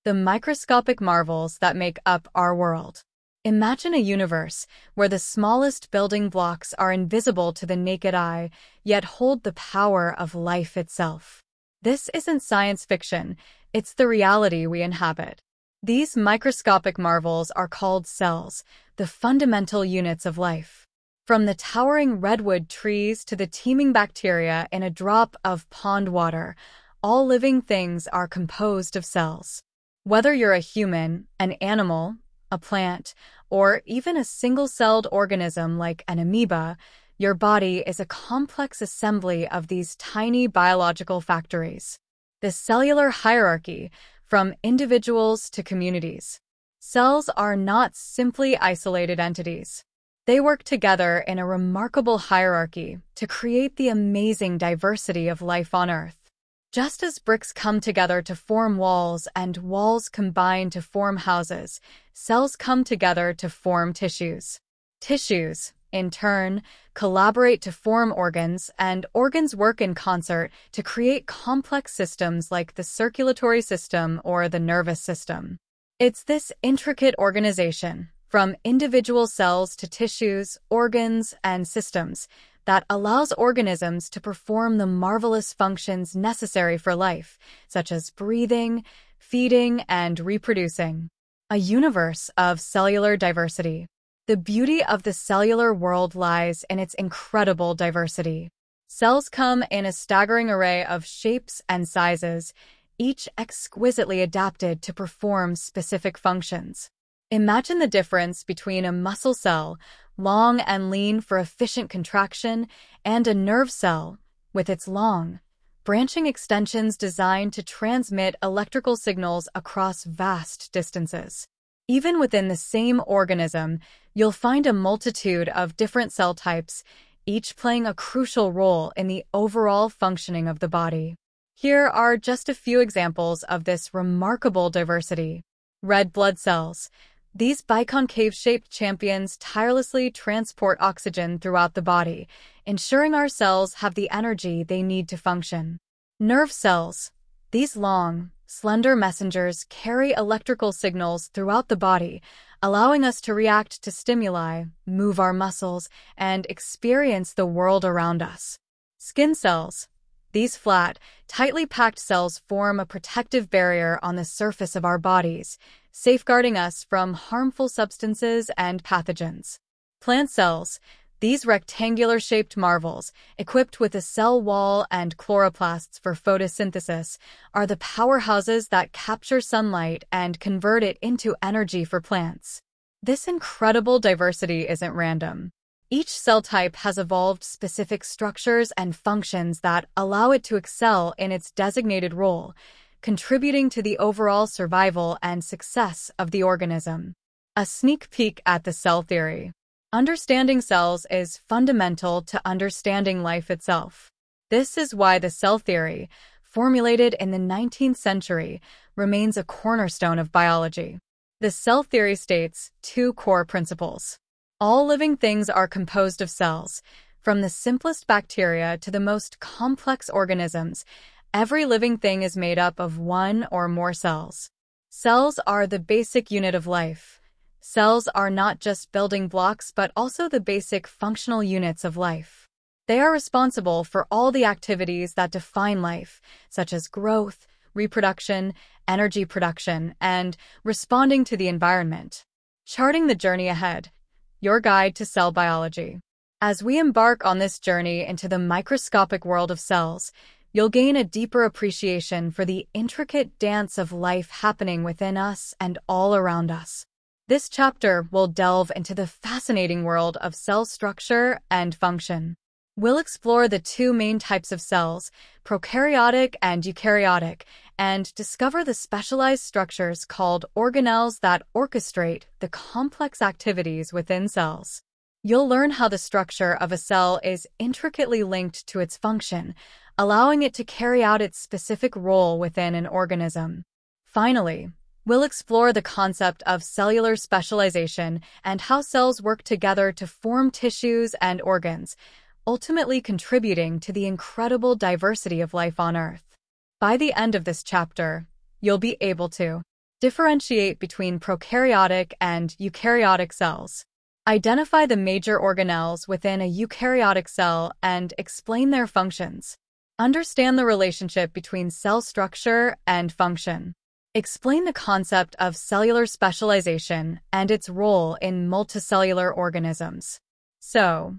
the microscopic marvels that make up our world. Imagine a universe where the smallest building blocks are invisible to the naked eye, yet hold the power of life itself. This isn't science fiction, it's the reality we inhabit. These microscopic marvels are called cells, the fundamental units of life. From the towering redwood trees to the teeming bacteria in a drop of pond water, all living things are composed of cells. Whether you're a human, an animal, a plant, or even a single-celled organism like an amoeba, your body is a complex assembly of these tiny biological factories. The cellular hierarchy, from individuals to communities. Cells are not simply isolated entities. They work together in a remarkable hierarchy to create the amazing diversity of life on Earth. Just as bricks come together to form walls and walls combine to form houses, cells come together to form tissues. Tissues, in turn, collaborate to form organs, and organs work in concert to create complex systems like the circulatory system or the nervous system. It's this intricate organization, from individual cells to tissues, organs, and systems, that allows organisms to perform the marvelous functions necessary for life, such as breathing, feeding, and reproducing. A universe of cellular diversity. The beauty of the cellular world lies in its incredible diversity. Cells come in a staggering array of shapes and sizes, each exquisitely adapted to perform specific functions. Imagine the difference between a muscle cell, long and lean for efficient contraction, and a nerve cell, with its long, branching extensions designed to transmit electrical signals across vast distances. Even within the same organism, you'll find a multitude of different cell types, each playing a crucial role in the overall functioning of the body. Here are just a few examples of this remarkable diversity. Red blood cells. These biconcave-shaped champions tirelessly transport oxygen throughout the body, ensuring our cells have the energy they need to function. Nerve cells. These long, slender messengers carry electrical signals throughout the body, allowing us to react to stimuli, move our muscles, and experience the world around us. Skin cells. These flat, tightly packed cells form a protective barrier on the surface of our bodies, safeguarding us from harmful substances and pathogens. Plant cells. These rectangular-shaped marvels, equipped with a cell wall and chloroplasts for photosynthesis, are the powerhouses that capture sunlight and convert it into energy for plants. This incredible diversity isn't random. Each cell type has evolved specific structures and functions that allow it to excel in its designated role, contributing to the overall survival and success of the organism. A sneak peek at the cell theory. Understanding cells is fundamental to understanding life itself. This is why the cell theory, formulated in the 19th century, remains a cornerstone of biology. The cell theory states two core principles. All living things are composed of cells. From the simplest bacteria to the most complex organisms, every living thing is made up of one or more cells. Cells are the basic unit of life. Cells are not just building blocks but also the basic functional units of life. They are responsible for all the activities that define life, such as growth, reproduction, energy production, and responding to the environment. Charting the journey ahead. Your guide to cell biology. As we embark on this journey into the microscopic world of cells, you'll gain a deeper appreciation for the intricate dance of life happening within us and all around us. This chapter will delve into the fascinating world of cell structure and function. We'll explore the two main types of cells, prokaryotic and eukaryotic, and discover the specialized structures called organelles that orchestrate the complex activities within cells. You'll learn how the structure of a cell is intricately linked to its function, allowing it to carry out its specific role within an organism. Finally, we'll explore the concept of cellular specialization and how cells work together to form tissues and organs, ultimately contributing to the incredible diversity of life on Earth. By the end of this chapter, you'll be able to Differentiate between prokaryotic and eukaryotic cells. Identify the major organelles within a eukaryotic cell and explain their functions. Understand the relationship between cell structure and function. Explain the concept of cellular specialization and its role in multicellular organisms. So,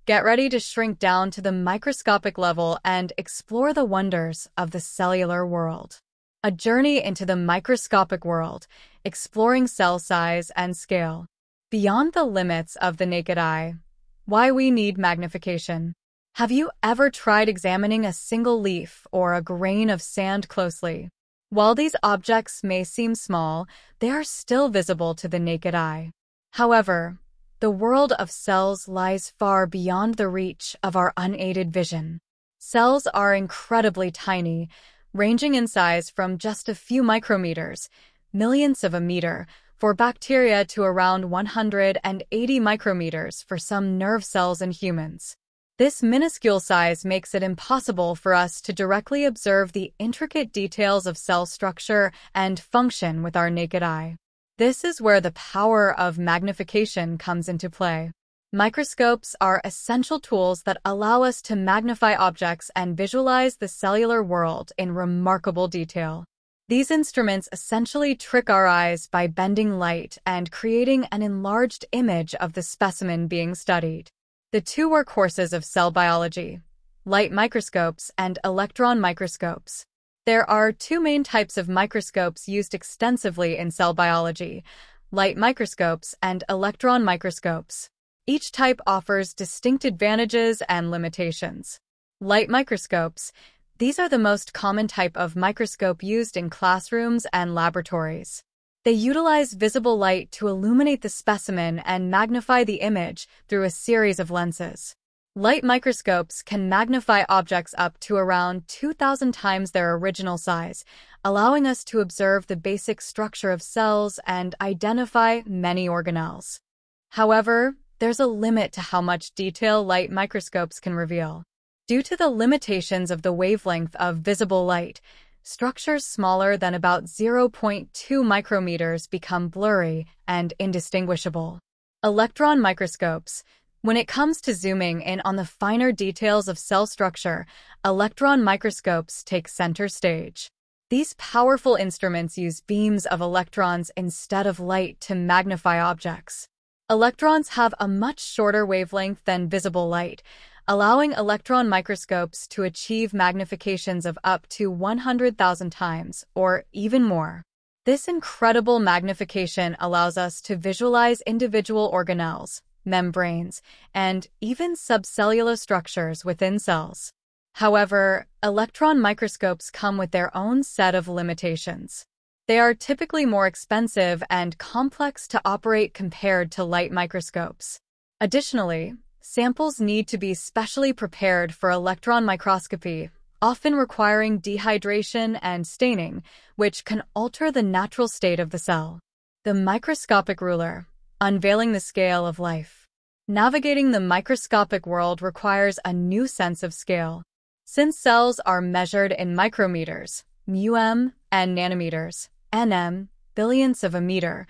get ready to shrink down to the microscopic level and explore the wonders of the cellular world. A journey into the microscopic world, exploring cell size and scale. Beyond the limits of the naked eye. Why we need magnification. Have you ever tried examining a single leaf or a grain of sand closely? While these objects may seem small, they are still visible to the naked eye. However, the world of cells lies far beyond the reach of our unaided vision. Cells are incredibly tiny, ranging in size from just a few micrometers, millionths of a meter, for bacteria to around 180 micrometers for some nerve cells in humans. This minuscule size makes it impossible for us to directly observe the intricate details of cell structure and function with our naked eye. This is where the power of magnification comes into play. Microscopes are essential tools that allow us to magnify objects and visualize the cellular world in remarkable detail. These instruments essentially trick our eyes by bending light and creating an enlarged image of the specimen being studied. The two workhorses of cell biology, light microscopes and electron microscopes. There are two main types of microscopes used extensively in cell biology, light microscopes and electron microscopes. Each type offers distinct advantages and limitations. Light microscopes. These are the most common type of microscope used in classrooms and laboratories. They utilize visible light to illuminate the specimen and magnify the image through a series of lenses. Light microscopes can magnify objects up to around 2,000 times their original size, allowing us to observe the basic structure of cells and identify many organelles. However, there's a limit to how much detail light microscopes can reveal. Due to the limitations of the wavelength of visible light, structures smaller than about 0.2 micrometers become blurry and indistinguishable. Electron microscopes. When it comes to zooming in on the finer details of cell structure, electron microscopes take center stage. These powerful instruments use beams of electrons instead of light to magnify objects. Electrons have a much shorter wavelength than visible light, allowing electron microscopes to achieve magnifications of up to 100,000 times, or even more. This incredible magnification allows us to visualize individual organelles, membranes, and even subcellular structures within cells. However, electron microscopes come with their own set of limitations. They are typically more expensive and complex to operate compared to light microscopes. Additionally, samples need to be specially prepared for electron microscopy, often requiring dehydration and staining, which can alter the natural state of the cell. The microscopic ruler, unveiling the scale of life. Navigating the microscopic world requires a new sense of scale. Since cells are measured in micrometers, μm, and nanometers, nm, billionths of a meter,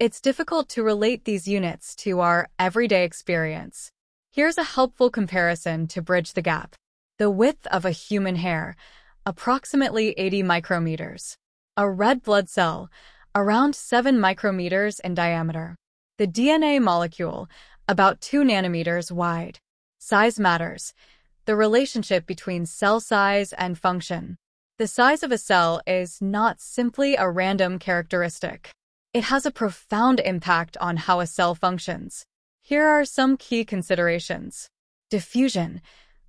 it's difficult to relate these units to our everyday experience. Here's a helpful comparison to bridge the gap. The width of a human hair, approximately 80 micrometers. A red blood cell, around 7 micrometers in diameter. The DNA molecule, about 2 nanometers wide. Size matters. The relationship between cell size and function. The size of a cell is not simply a random characteristic. It has a profound impact on how a cell functions. Here are some key considerations. Diffusion.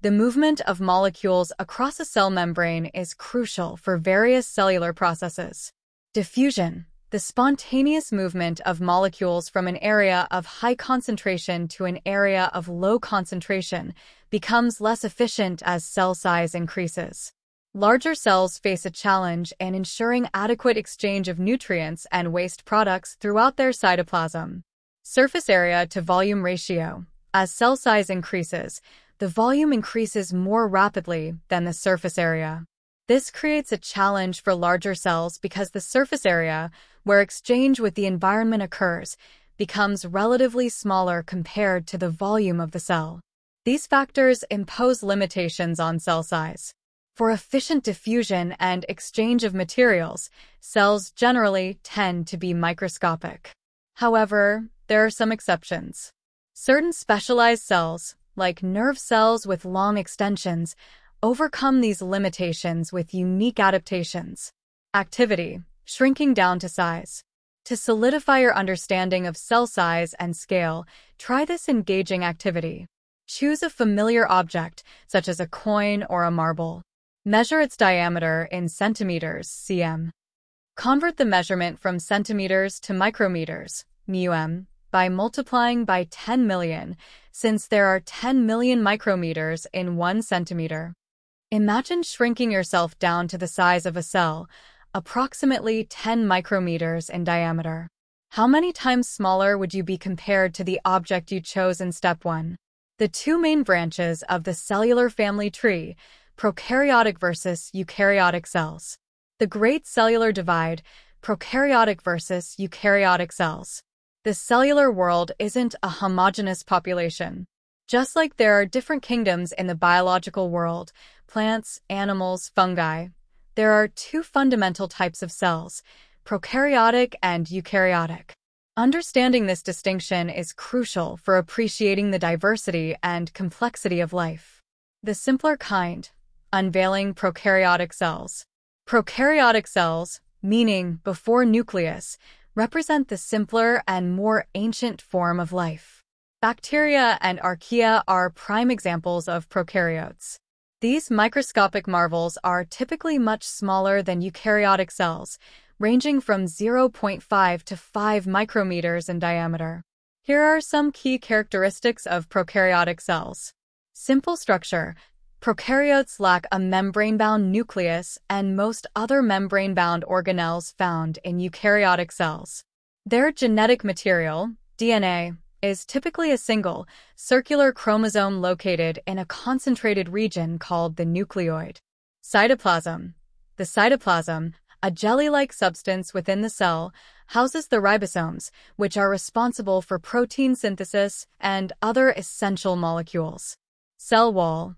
The movement of molecules across a cell membrane is crucial for various cellular processes. Diffusion. The spontaneous movement of molecules from an area of high concentration to an area of low concentration becomes less efficient as cell size increases. Larger cells face a challenge in ensuring adequate exchange of nutrients and waste products throughout their cytoplasm. Surface area to volume ratio. As cell size increases, the volume increases more rapidly than the surface area. This creates a challenge for larger cells because the surface area, where exchange with the environment occurs, becomes relatively smaller compared to the volume of the cell. These factors impose limitations on cell size. For efficient diffusion and exchange of materials, cells generally tend to be microscopic. However, there are some exceptions. Certain specialized cells, like nerve cells with long extensions, overcome these limitations with unique adaptations. Activity, shrinking down to size. To solidify your understanding of cell size and scale, try this engaging activity. Choose a familiar object, such as a coin or a marble. Measure its diameter in centimeters, cm. Convert the measurement from centimeters to micrometers, μm, by multiplying by 10 million, since there are 10 million micrometers in 1 centimeter. Imagine shrinking yourself down to the size of a cell, approximately 10 micrometers in diameter. How many times smaller would you be compared to the object you chose in step 1? The two main branches of the cellular family tree, prokaryotic versus eukaryotic cells. The Great Cellular Divide, prokaryotic versus eukaryotic cells. The cellular world isn't a homogeneous population. Just like there are different kingdoms in the biological world, plants, animals, fungi, there are two fundamental types of cells, prokaryotic and eukaryotic. Understanding this distinction is crucial for appreciating the diversity and complexity of life. The simpler kind, unveiling prokaryotic cells. Prokaryotic cells, meaning before nucleus, represent the simpler and more ancient form of life. Bacteria and archaea are prime examples of prokaryotes. These microscopic marvels are typically much smaller than eukaryotic cells, ranging from 0.5 to 5 micrometers in diameter. Here are some key characteristics of prokaryotic cells. Simple structure. Prokaryotes lack a membrane-bound nucleus and most other membrane-bound organelles found in eukaryotic cells. Their genetic material, DNA, is typically a single, circular chromosome located in a concentrated region called the nucleoid. Cytoplasm. The cytoplasm, a jelly-like substance within the cell, houses the ribosomes, which are responsible for protein synthesis and other essential molecules. Cell wall.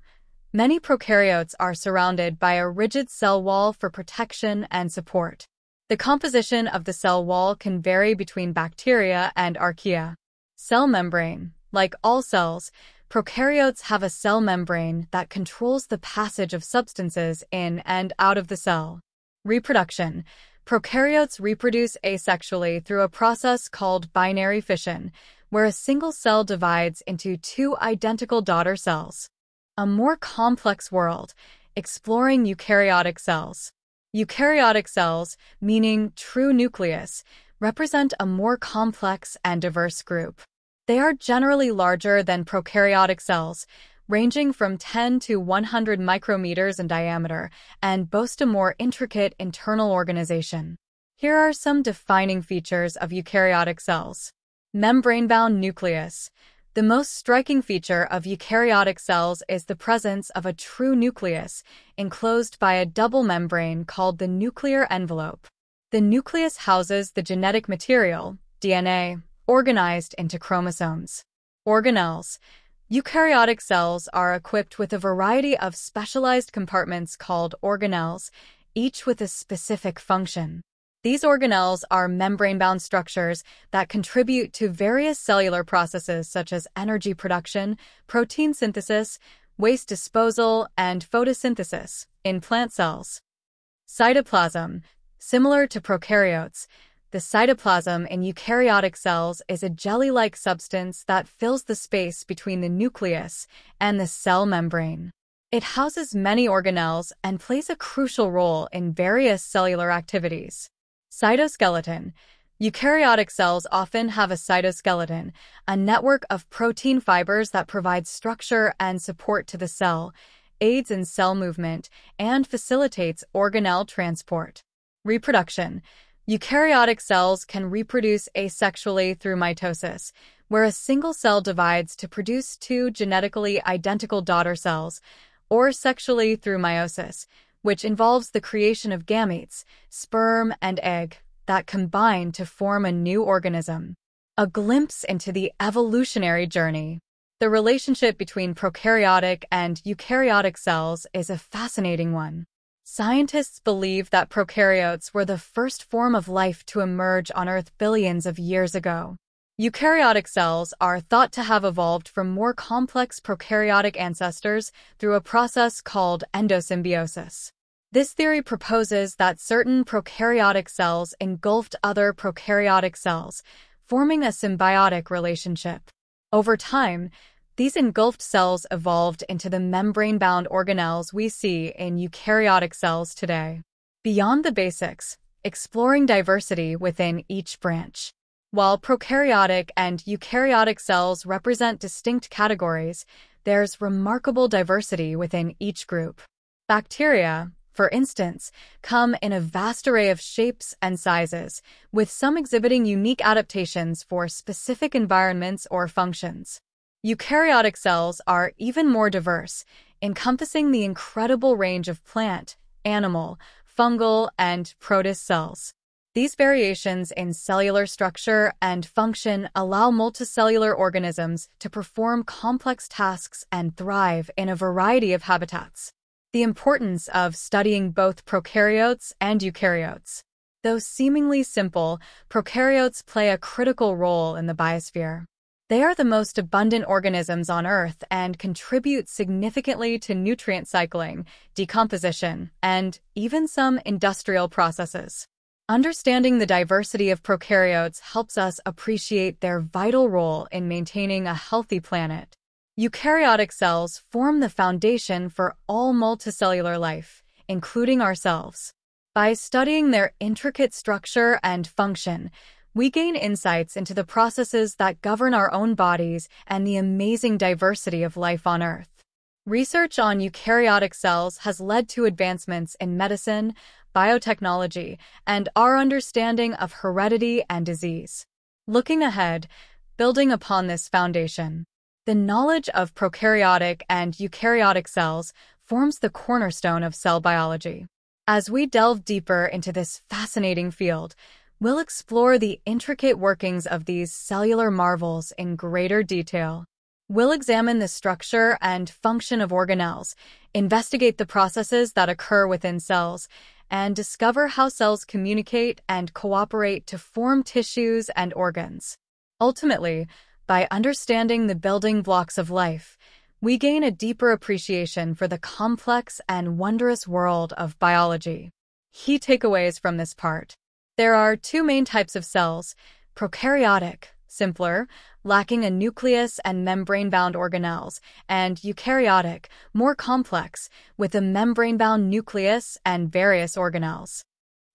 Many prokaryotes are surrounded by a rigid cell wall for protection and support. The composition of the cell wall can vary between bacteria and archaea. Cell membrane. Like all cells, prokaryotes have a cell membrane that controls the passage of substances in and out of the cell. Reproduction. Prokaryotes reproduce asexually through a process called binary fission, where a single cell divides into two identical daughter cells. A more complex world, exploring eukaryotic cells. Eukaryotic cells, meaning true nucleus, represent a more complex and diverse group. They are generally larger than prokaryotic cells, ranging from 10 to 100 micrometers in diameter, and boast a more intricate internal organization. Here are some defining features of eukaryotic cells. Membrane-bound nucleus. The most striking feature of eukaryotic cells is the presence of a true nucleus, enclosed by a double membrane called the nuclear envelope. The nucleus houses the genetic material, DNA, organized into chromosomes. Organelles. Eukaryotic cells are equipped with a variety of specialized compartments called organelles, each with a specific function. These organelles are membrane-bound structures that contribute to various cellular processes such as energy production, protein synthesis, waste disposal, and photosynthesis in plant cells. Cytoplasm. Similar to prokaryotes, the cytoplasm in eukaryotic cells is a jelly-like substance that fills the space between the nucleus and the cell membrane. It houses many organelles and plays a crucial role in various cellular activities. Cytoskeleton. Eukaryotic cells often have a cytoskeleton, a network of protein fibers that provides structure and support to the cell, aids in cell movement, and facilitates organelle transport. Reproduction. Eukaryotic cells can reproduce asexually through mitosis, where a single cell divides to produce two genetically identical daughter cells, or sexually through meiosis, which involves the creation of gametes, sperm and egg. that combine to form a new organism. A glimpse into the evolutionary journey. The relationship between prokaryotic and eukaryotic cells is a fascinating one. Scientists believe that prokaryotes were the first form of life to emerge on Earth billions of years ago. Eukaryotic cells are thought to have evolved from more complex prokaryotic ancestors through a process called endosymbiosis. This theory proposes that certain prokaryotic cells engulfed other prokaryotic cells, forming a symbiotic relationship. Over time, these engulfed cells evolved into the membrane-bound organelles we see in eukaryotic cells today. Beyond the basics, exploring diversity within each branch. While prokaryotic and eukaryotic cells represent distinct categories, there's remarkable diversity within each group. Bacteria, for instance, come in a vast array of shapes and sizes, with some exhibiting unique adaptations for specific environments or functions. Eukaryotic cells are even more diverse, encompassing the incredible range of plant, animal, fungal, and protist cells. These variations in cellular structure and function allow multicellular organisms to perform complex tasks and thrive in a variety of habitats. The importance of studying both prokaryotes and eukaryotes. Though seemingly simple, prokaryotes play a critical role in the biosphere. They are the most abundant organisms on Earth and contribute significantly to nutrient cycling, decomposition, and even some industrial processes. Understanding the diversity of prokaryotes helps us appreciate their vital role in maintaining a healthy planet. Eukaryotic cells form the foundation for all multicellular life, including ourselves. By studying their intricate structure and function, we gain insights into the processes that govern our own bodies and the amazing diversity of life on Earth. Research on eukaryotic cells has led to advancements in medicine, biotechnology, and our understanding of heredity and disease. Looking ahead, building upon this foundation, the knowledge of prokaryotic and eukaryotic cells forms the cornerstone of cell biology. As we delve deeper into this fascinating field, we'll explore the intricate workings of these cellular marvels in greater detail. We'll examine the structure and function of organelles, investigate the processes that occur within cells, and discover how cells communicate and cooperate to form tissues and organs. Ultimately, by understanding the building blocks of life, we gain a deeper appreciation for the complex and wondrous world of biology. Key takeaways from this part. There are two main types of cells: prokaryotic, simpler, lacking a nucleus and membrane-bound organelles, and eukaryotic, more complex, with a membrane-bound nucleus and various organelles.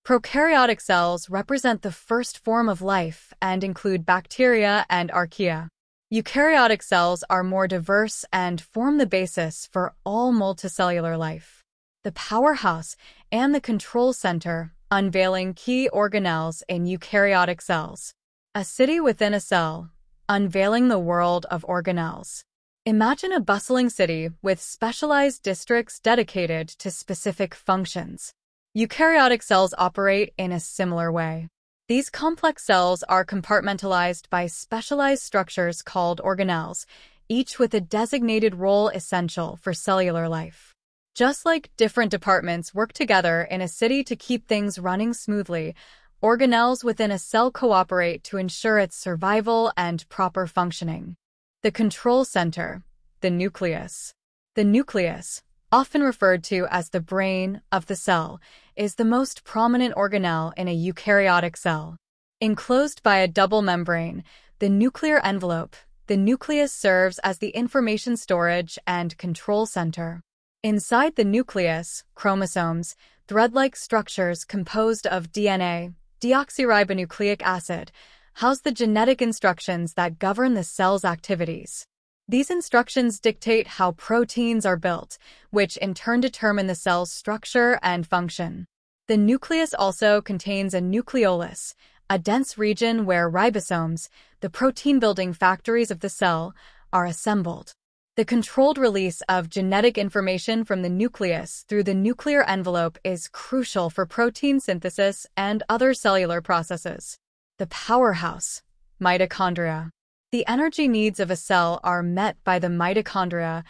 Prokaryotic cells represent the first form of life and include bacteria and archaea. Eukaryotic cells are more diverse and form the basis for all multicellular life. The powerhouse and the control center, unveiling key organelles in eukaryotic cells. A city within a cell, unveiling the world of organelles. Imagine a bustling city with specialized districts dedicated to specific functions. Eukaryotic cells operate in a similar way. These complex cells are compartmentalized by specialized structures called organelles, each with a designated role essential for cellular life. Just like different departments work together in a city to keep things running smoothly, organelles within a cell cooperate to ensure its survival and proper functioning. The control center, the nucleus. The nucleus, often referred to as the brain of the cell, is the most prominent organelle in a eukaryotic cell. Enclosed by a double membrane, the nuclear envelope, the nucleus serves as the information storage and control center. Inside the nucleus, chromosomes, thread-like structures composed of DNA, deoxyribonucleic acid, house the genetic instructions that govern the cell's activities. These instructions dictate how proteins are built, which in turn determine the cell's structure and function. The nucleus also contains a nucleolus, a dense region where ribosomes, the protein-building factories of the cell, are assembled. The controlled release of genetic information from the nucleus through the nuclear envelope is crucial for protein synthesis and other cellular processes. The powerhouse, mitochondria. The energy needs of a cell are met by the mitochondria,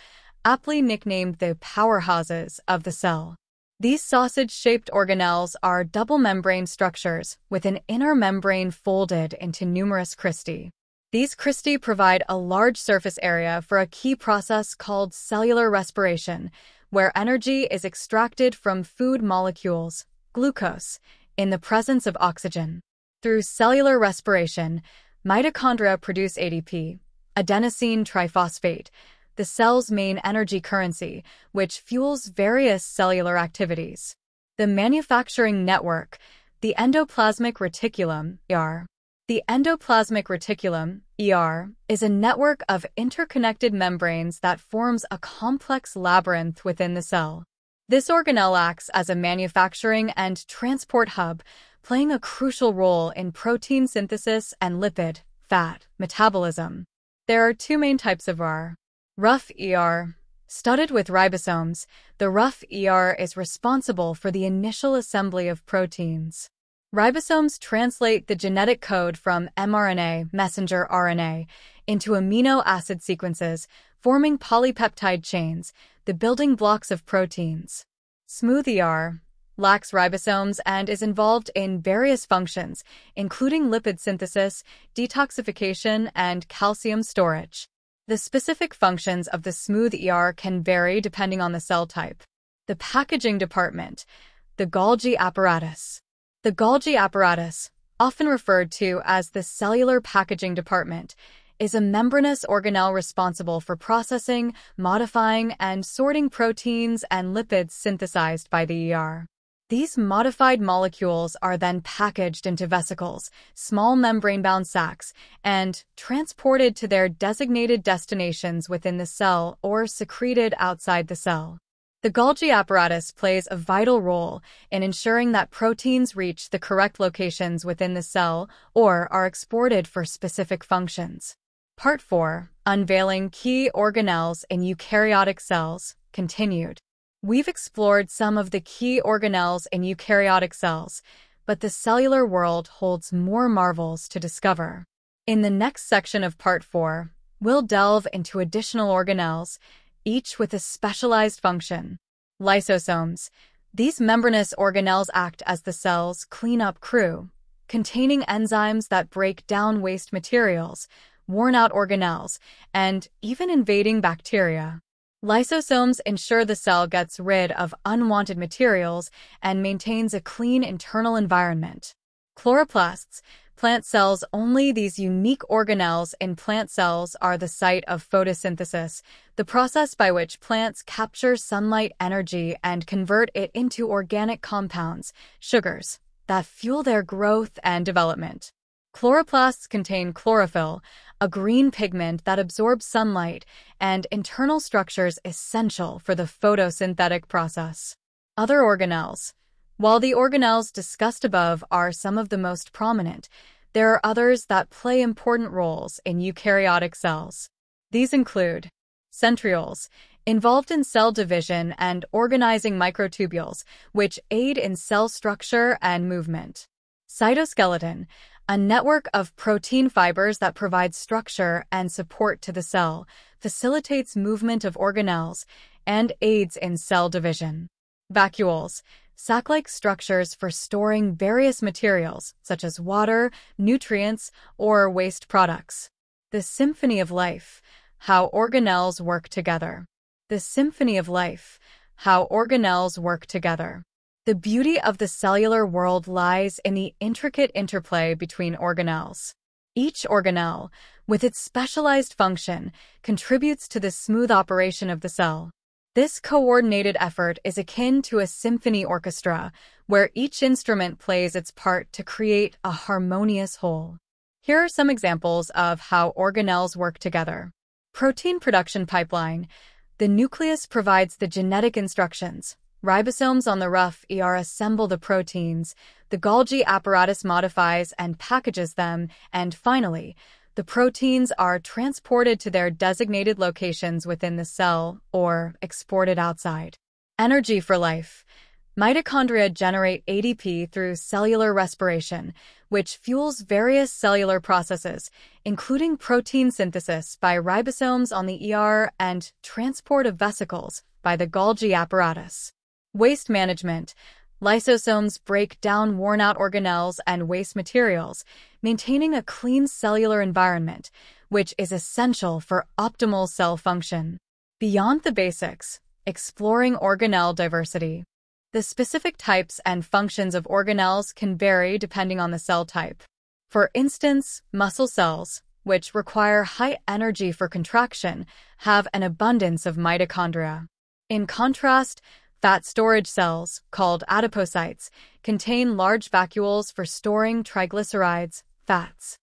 aptly nicknamed the powerhouses of the cell. These sausage-shaped organelles are double membrane structures with an inner membrane folded into numerous cristae. These cristae provide a large surface area for a key process called cellular respiration, where energy is extracted from food molecules, glucose, in the presence of oxygen. Through cellular respiration, mitochondria produce ADP, adenosine triphosphate, the cell's main energy currency, which fuels various cellular activities. The manufacturing network, the endoplasmic reticulum, ER. The endoplasmic reticulum, ER, is a network of interconnected membranes that forms a complex labyrinth within the cell. This organelle acts as a manufacturing and transport hub, playing a crucial role in protein synthesis and lipid, fat, metabolism. There are two main types of ER. Rough ER. Studded with ribosomes, the rough ER is responsible for the initial assembly of proteins. Ribosomes translate the genetic code from mRNA, messenger RNA, into amino acid sequences, forming polypeptide chains, the building blocks of proteins. Smooth ER lacks ribosomes and is involved in various functions, including lipid synthesis, detoxification, and calcium storage. The specific functions of the smooth ER can vary depending on the cell type. The packaging department, the Golgi apparatus. The Golgi apparatus, often referred to as the cellular packaging department, is a membranous organelle responsible for processing, modifying, and sorting proteins and lipids synthesized by the ER. These modified molecules are then packaged into vesicles, small membrane-bound sacs, and transported to their designated destinations within the cell or secreted outside the cell. The Golgi apparatus plays a vital role in ensuring that proteins reach the correct locations within the cell or are exported for specific functions. Part 4. Unveiling Key Organelles in Eukaryotic Cells, continued. We've explored some of the key organelles in eukaryotic cells, but the cellular world holds more marvels to discover. In the next section of Part 4, we'll delve into additional organelles, each with a specialized function. Lysosomes. These membranous organelles act as the cell's cleanup crew, containing enzymes that break down waste materials, worn-out organelles, and even invading bacteria. Lysosomes ensure the cell gets rid of unwanted materials and maintains a clean internal environment. Chloroplasts. Plant cells. Only these unique organelles in plant cells are the site of photosynthesis, the process by which plants capture sunlight energy and convert it into organic compounds, sugars, that fuel their growth and development. Chloroplasts contain chlorophyll, a green pigment that absorbs sunlight, and internal structures essential for the photosynthetic process. Other organelles. While the organelles discussed above are some of the most prominent, there are others that play important roles in eukaryotic cells. These include centrioles, involved in cell division and organizing microtubules, which aid in cell structure and movement. Cytoskeleton, a network of protein fibers that provides structure and support to the cell, facilitates movement of organelles, and aids in cell division. Vacuoles, sac-like structures for storing various materials, such as water, nutrients, or waste products. The symphony of life, how organelles work together. The symphony of life, how organelles work together. The beauty of the cellular world lies in the intricate interplay between organelles. Each organelle, with its specialized function, contributes to the smooth operation of the cell. This coordinated effort is akin to a symphony orchestra, where each instrument plays its part to create a harmonious whole. Here are some examples of how organelles work together. Protein production pipeline. The nucleus provides the genetic instructions. Ribosomes on the rough ER assemble the proteins, the Golgi apparatus modifies and packages them, and finally, The proteins are transported to their designated locations within the cell or exported outside. Energy for life. Mitochondria generate ADP through cellular respiration, which fuels various cellular processes, including protein synthesis by ribosomes on the and transport of vesicles by the Golgi apparatus. Waste management. Lysosomes break down worn-out organelles and waste materials, maintaining a clean cellular environment, which is essential for optimal cell function. Beyond the basics, exploring organelle diversity. The specific types and functions of organelles can vary depending on the cell type. For instance, muscle cells, which require high energy for contraction, have an abundance of mitochondria. In contrast, fat storage cells, called adipocytes, contain large vacuoles for storing triglycerides, fats.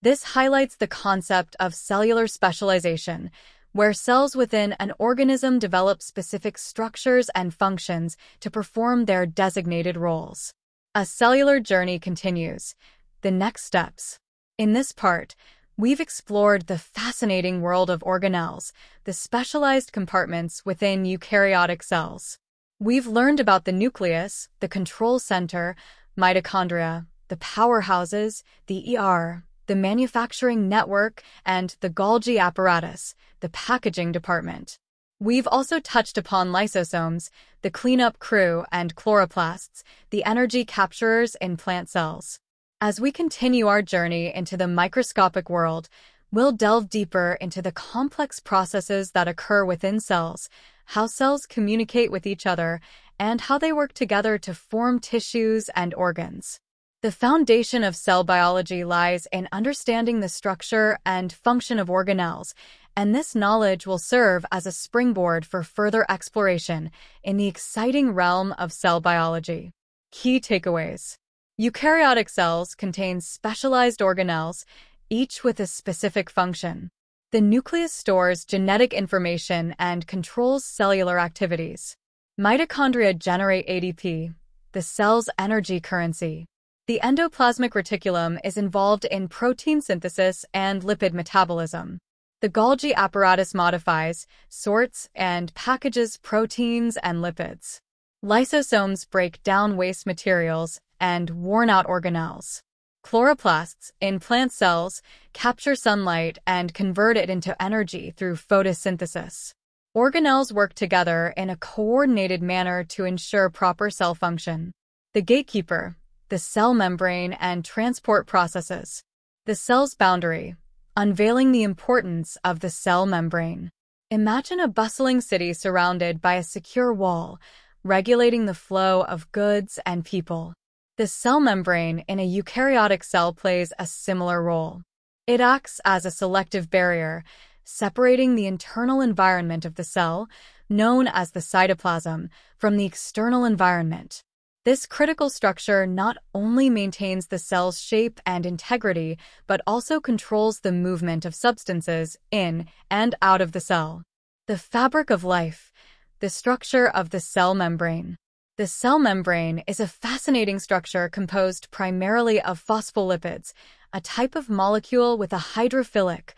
This highlights the concept of cellular specialization, where cells within an organism develop specific structures and functions to perform their designated roles. A cellular journey continues. The next steps. In this part, we've explored the fascinating world of organelles, the specialized compartments within eukaryotic cells. We've learned about the nucleus, the control center, mitochondria, the powerhouses, the manufacturing network, and the Golgi apparatus, the packaging department. We've also touched upon lysosomes, the cleanup crew, and chloroplasts, the energy capturers in plant cells. As we continue our journey into the microscopic world, we'll delve deeper into the complex processes that occur within cells, how cells communicate with each other, and how they work together to form tissues and organs. The foundation of cell biology lies in understanding the structure and function of organelles, and this knowledge will serve as a springboard for further exploration in the exciting realm of cell biology. Key takeaways. Eukaryotic cells contain specialized organelles, each with a specific function. The nucleus stores genetic information and controls cellular activities. Mitochondria generate ADP, the cell's energy currency. The endoplasmic reticulum is involved in protein synthesis and lipid metabolism. The Golgi apparatus modifies, sorts, and packages proteins and lipids. Lysosomes break down waste materials and worn-out organelles. Chloroplasts, in plant cells, capture sunlight and convert it into energy through photosynthesis. Organelles work together in a coordinated manner to ensure proper cell function. The gatekeeper, the cell membrane and transport processes. The cell's boundary, unveiling the importance of the cell membrane. Imagine a bustling city surrounded by a secure wall, regulating the flow of goods and people. The cell membrane in a eukaryotic cell plays a similar role. It acts as a selective barrier, separating the internal environment of the cell, known as the cytoplasm, from the external environment. This critical structure not only maintains the cell's shape and integrity, but also controls the movement of substances in and out of the cell. The fabric of life, the structure of the cell membrane. The cell membrane is a fascinating structure composed primarily of phospholipids, a type of molecule with a hydrophilic,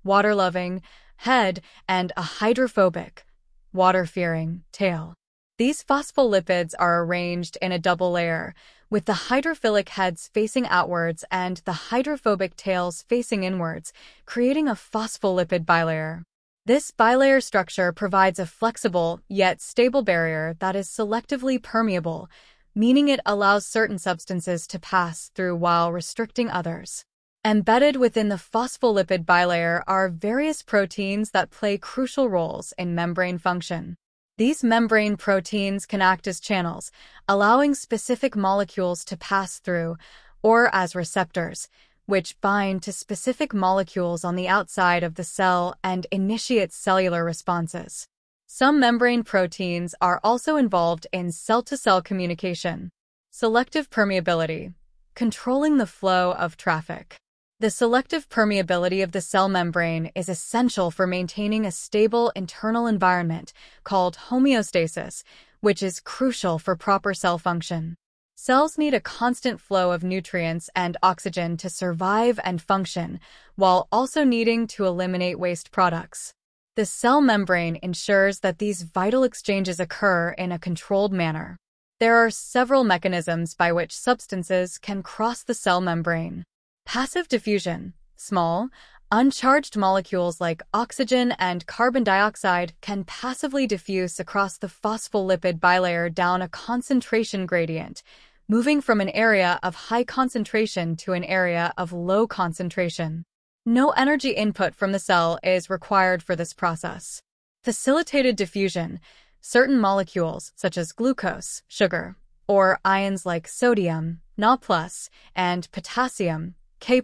water-loving head and a hydrophobic, water-fearing tail. These phospholipids are arranged in a double layer, with the hydrophilic heads facing outwards and the hydrophobic tails facing inwards, creating a phospholipid bilayer. This bilayer structure provides a flexible yet stable barrier that is selectively permeable, meaning it allows certain substances to pass through while restricting others. Embedded within the phospholipid bilayer are various proteins that play crucial roles in membrane function. These membrane proteins can act as channels, allowing specific molecules to pass through, or as receptors, which bind to specific molecules on the outside of the cell and initiate cellular responses. Some membrane proteins are also involved in cell-to-cell communication. Selective permeability, controlling the flow of traffic. The selective permeability of the cell membrane is essential for maintaining a stable internal environment called homeostasis, which is crucial for proper cell function. Cells need a constant flow of nutrients and oxygen to survive and function, while also needing to eliminate waste products. The cell membrane ensures that these vital exchanges occur in a controlled manner. There are several mechanisms by which substances can cross the cell membrane. Passive diffusion. Small, uncharged molecules like oxygen and carbon dioxide can passively diffuse across the phospholipid bilayer down a concentration gradient, moving from an area of high concentration to an area of low concentration. No energy input from the cell is required for this process. Facilitated diffusion. Certain molecules, such as glucose, sugar, or ions like sodium, Na+, and potassium, K+,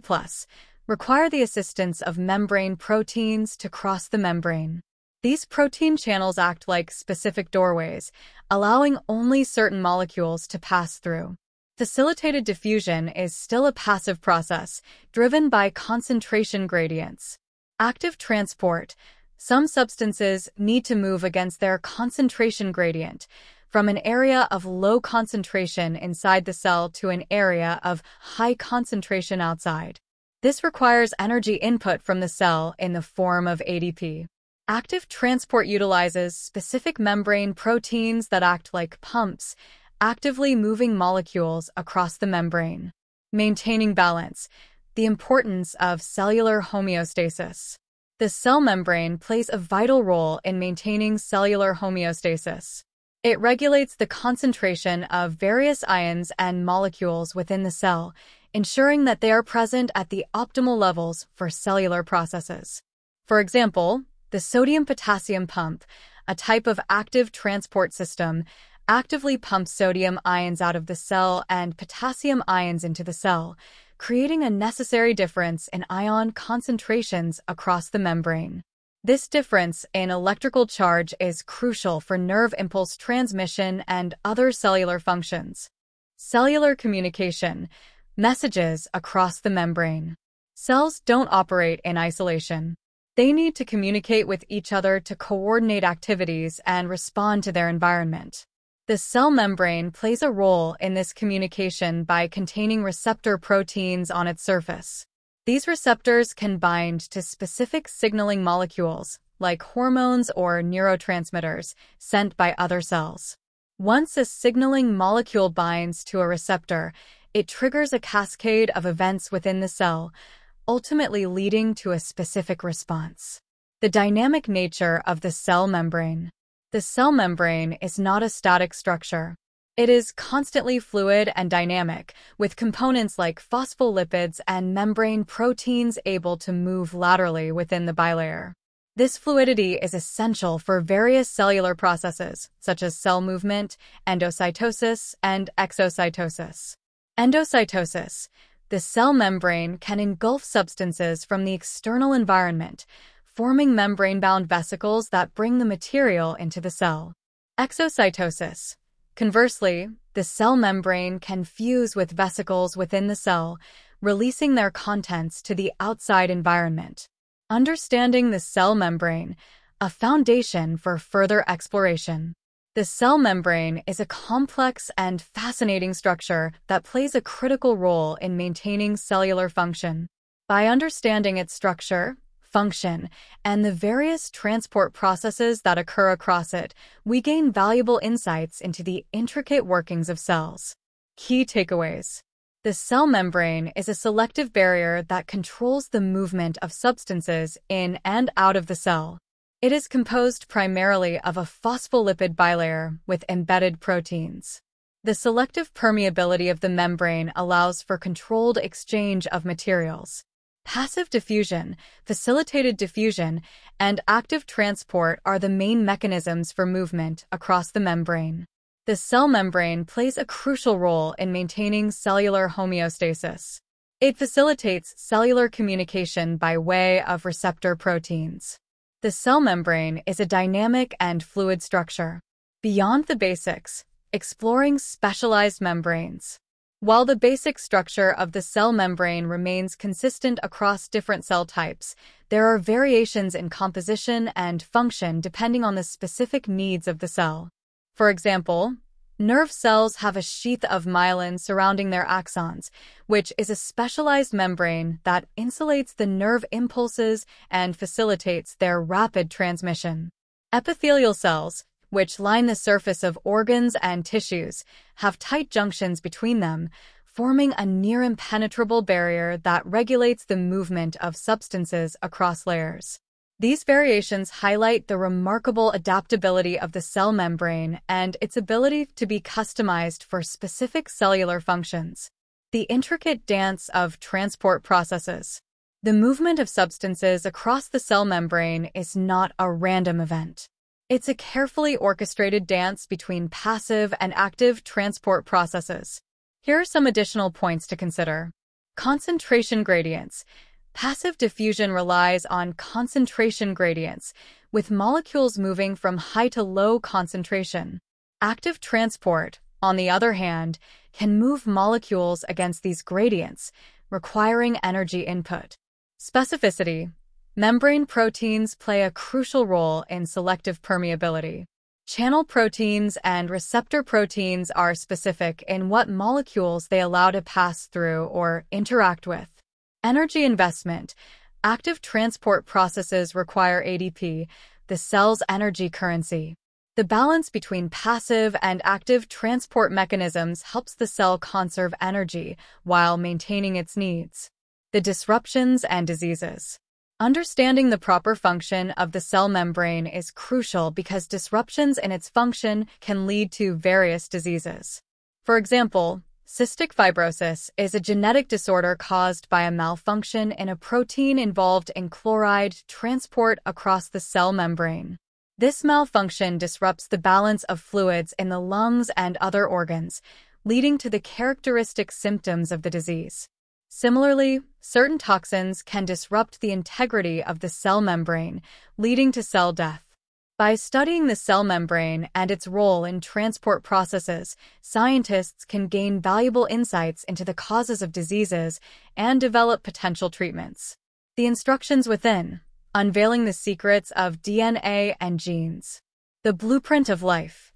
require the assistance of membrane proteins to cross the membrane. These protein channels act like specific doorways, allowing only certain molecules to pass through. Facilitated diffusion is still a passive process, driven by concentration gradients. Active transport. Some substances need to move against their concentration gradient, from an area of low concentration inside the cell to an area of high concentration outside. This requires energy input from the cell in the form of ADP. Active transport utilizes specific membrane proteins that act like pumps, actively moving molecules across the membrane. Maintaining balance. The importance of cellular homeostasis. The cell membrane plays a vital role in maintaining cellular homeostasis. It regulates the concentration of various ions and molecules within the cell, ensuring that they are present at the optimal levels for cellular processes. For example, the sodium-potassium pump, a type of active transport system, actively pumps sodium ions out of the cell and potassium ions into the cell, creating a necessary difference in ion concentrations across the membrane. This difference in electrical charge is crucial for nerve impulse transmission and other cellular functions. Cellular communication. Messages across the membrane. Cells don't operate in isolation. They need to communicate with each other to coordinate activities and respond to their environment. The cell membrane plays a role in this communication by containing receptor proteins on its surface. These receptors can bind to specific signaling molecules, like hormones or neurotransmitters, sent by other cells. Once a signaling molecule binds to a receptor, it triggers a cascade of events within the cell, ultimately leading to a specific response. The dynamic nature of the cell membrane. The cell membrane is not a static structure. It is constantly fluid and dynamic, with components like phospholipids and membrane proteins able to move laterally within the bilayer. This fluidity is essential for various cellular processes, such as cell movement, endocytosis, and exocytosis. Endocytosis. The cell membrane can engulf substances from the external environment, forming membrane-bound vesicles that bring the material into the cell. Exocytosis. Conversely, the cell membrane can fuse with vesicles within the cell, releasing their contents to the outside environment. Understanding the cell membrane, a foundation for further exploration. The cell membrane is a complex and fascinating structure that plays a critical role in maintaining cellular function. By understanding its structure, function, and the various transport processes that occur across it, we gain valuable insights into the intricate workings of cells. Key takeaways. The cell membrane is a selective barrier that controls the movement of substances in and out of the cell. It is composed primarily of a phospholipid bilayer with embedded proteins. The selective permeability of the membrane allows for controlled exchange of materials. Passive diffusion, facilitated diffusion, and active transport are the main mechanisms for movement across the membrane. The cell membrane plays a crucial role in maintaining cellular homeostasis. It facilitates cellular communication by way of receptor proteins. The cell membrane is a dynamic and fluid structure. Beyond the basics, exploring specialized membranes. While the basic structure of the cell membrane remains consistent across different cell types, there are variations in composition and function depending on the specific needs of the cell. For example, Nerve cells have a sheath of myelin surrounding their axons, which is a specialized membrane that insulates the nerve impulses and facilitates their rapid transmission. Epithelial cells, which line the surface of organs and tissues, have tight junctions between them, forming a near-impenetrable barrier that regulates the movement of substances across layers. These variations highlight the remarkable adaptability of the cell membrane and its ability to be customized for specific cellular functions. The intricate dance of transport processes. The movement of substances across the cell membrane is not a random event. It's a carefully orchestrated dance between passive and active transport processes. Here are some additional points to consider. Concentration gradients. Passive diffusion relies on concentration gradients, with molecules moving from high to low concentration. Active transport, on the other hand, can move molecules against these gradients, requiring energy input. Specificity. Membrane proteins play a crucial role in selective permeability. Channel proteins and receptor proteins are specific in what molecules they allow to pass through or interact with. Energy investment. Active transport processes require ADP, the cell's energy currency. The balance between passive and active transport mechanisms helps the cell conserve energy while maintaining its needs. The disruptions and diseases. Understanding the proper function of the cell membrane is crucial because disruptions in its function can lead to various diseases. For example, cystic fibrosis is a genetic disorder caused by a malfunction in a protein involved in chloride transport across the cell membrane. This malfunction disrupts the balance of fluids in the lungs and other organs, leading to the characteristic symptoms of the disease. Similarly, certain toxins can disrupt the integrity of the cell membrane, leading to cell death. By studying the cell membrane and its role in transport processes, scientists can gain valuable insights into the causes of diseases and develop potential treatments. The instructions within. Unveiling the secrets of DNA and genes. The blueprint of life.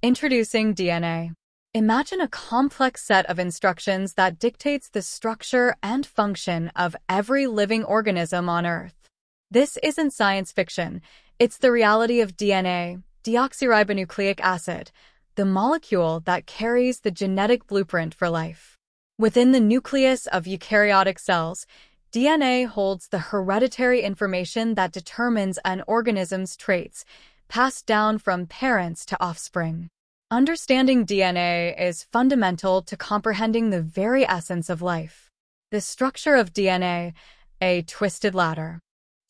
Introducing DNA. Imagine a complex set of instructions that dictates the structure and function of every living organism on Earth. This isn't science fiction. It's the reality of DNA, deoxyribonucleic acid, the molecule that carries the genetic blueprint for life. Within the nucleus of eukaryotic cells, DNA holds the hereditary information that determines an organism's traits, passed down from parents to offspring. Understanding DNA is fundamental to comprehending the very essence of life. The structure of DNA, a twisted ladder.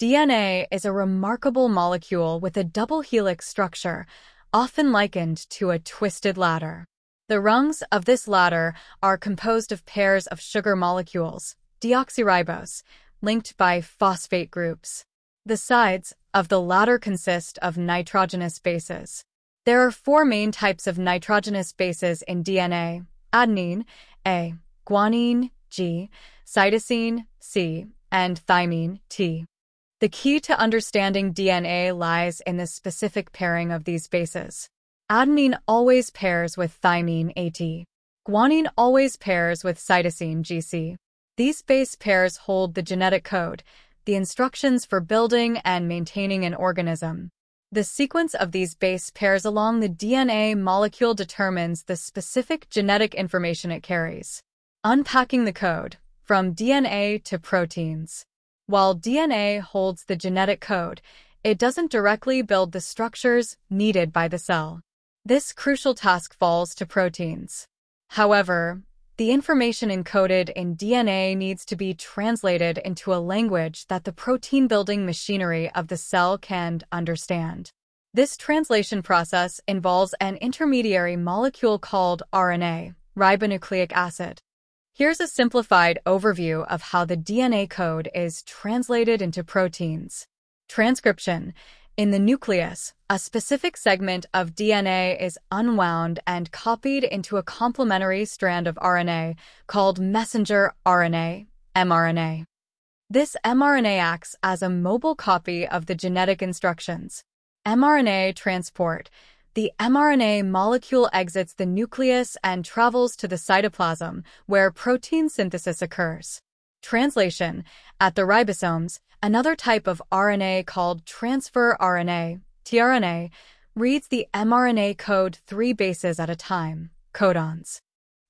DNA is a remarkable molecule with a double helix structure, often likened to a twisted ladder. The rungs of this ladder are composed of pairs of sugar molecules, deoxyribose, linked by phosphate groups. The sides of the ladder consist of nitrogenous bases. There are 4 main types of nitrogenous bases in DNA: adenine, A, guanine, G, cytosine, C, and thymine, T. The key to understanding DNA lies in the specific pairing of these bases. Adenine always pairs with thymine, AT. Guanine always pairs with cytosine, GC. These base pairs hold the genetic code, the instructions for building and maintaining an organism. The sequence of these base pairs along the DNA molecule determines the specific genetic information it carries. Unpacking the code, from DNA to proteins. While DNA holds the genetic code, it doesn't directly build the structures needed by the cell. This crucial task falls to proteins. However, the information encoded in DNA needs to be translated into a language that the protein-building machinery of the cell can understand. This translation process involves an intermediary molecule called RNA, ribonucleic acid. Here's a simplified overview of how the DNA code is translated into proteins. Transcription. In the nucleus, a specific segment of DNA is unwound and copied into a complementary strand of RNA called messenger RNA, mRNA. This mRNA acts as a mobile copy of the genetic instructions. mRNA transport. The mRNA molecule exits the nucleus and travels to the cytoplasm, where protein synthesis occurs. Translation: at the ribosomes, another type of RNA called transfer RNA, tRNA, reads the mRNA code 3 bases at a time, codons.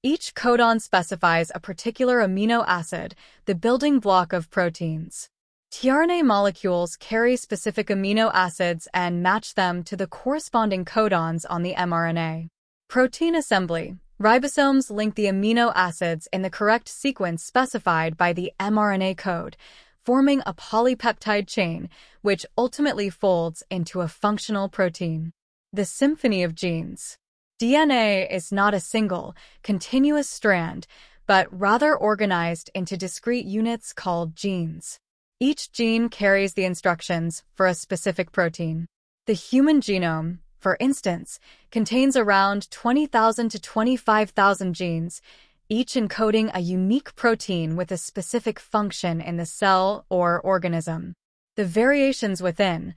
Each codon specifies a particular amino acid, the building block of proteins. tRNA molecules carry specific amino acids and match them to the corresponding codons on the mRNA. Protein assembly: ribosomes link the amino acids in the correct sequence specified by the mRNA code, forming a polypeptide chain, which ultimately folds into a functional protein. The symphony of genes. DNA is not a single, continuous strand, but rather organized into discrete units called genes. Each gene carries the instructions for a specific protein. The human genome, for instance, contains around 20,000 to 25,000 genes, each encoding a unique protein with a specific function in the cell or organism. The variations within: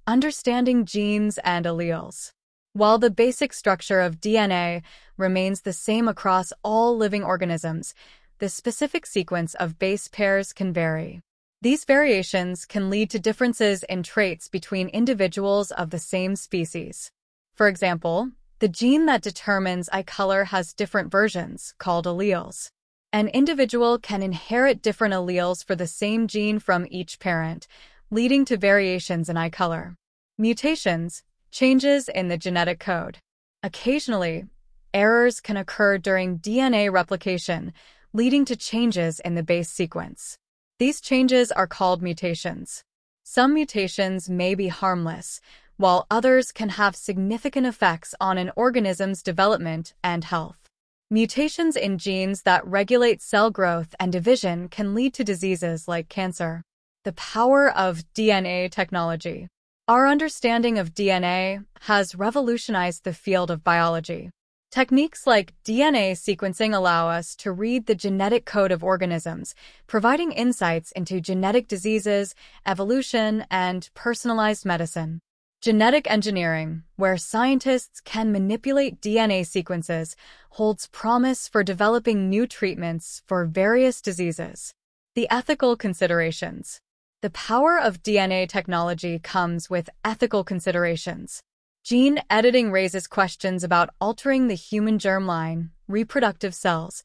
understanding genes and alleles. While the basic structure of DNA remains the same across all living organisms, the specific sequence of base pairs can vary. These variations can lead to differences in traits between individuals of the same species. For example, the gene that determines eye color has different versions, called alleles. An individual can inherit different alleles for the same gene from each parent, leading to variations in eye color. Mutations: changes in the genetic code. Occasionally, errors can occur during DNA replication, leading to changes in the base sequence. These changes are called mutations. Some mutations may be harmless, while others can have significant effects on an organism's development and health. Mutations in genes that regulate cell growth and division can lead to diseases like cancer. The power of DNA technology. Our understanding of DNA has revolutionized the field of biology. Techniques like DNA sequencing allow us to read the genetic code of organisms, providing insights into genetic diseases, evolution, and personalized medicine. Genetic engineering, where scientists can manipulate DNA sequences, holds promise for developing new treatments for various diseases. The ethical considerations. The power of DNA technology comes with ethical considerations. Gene editing raises questions about altering the human germline, reproductive cells,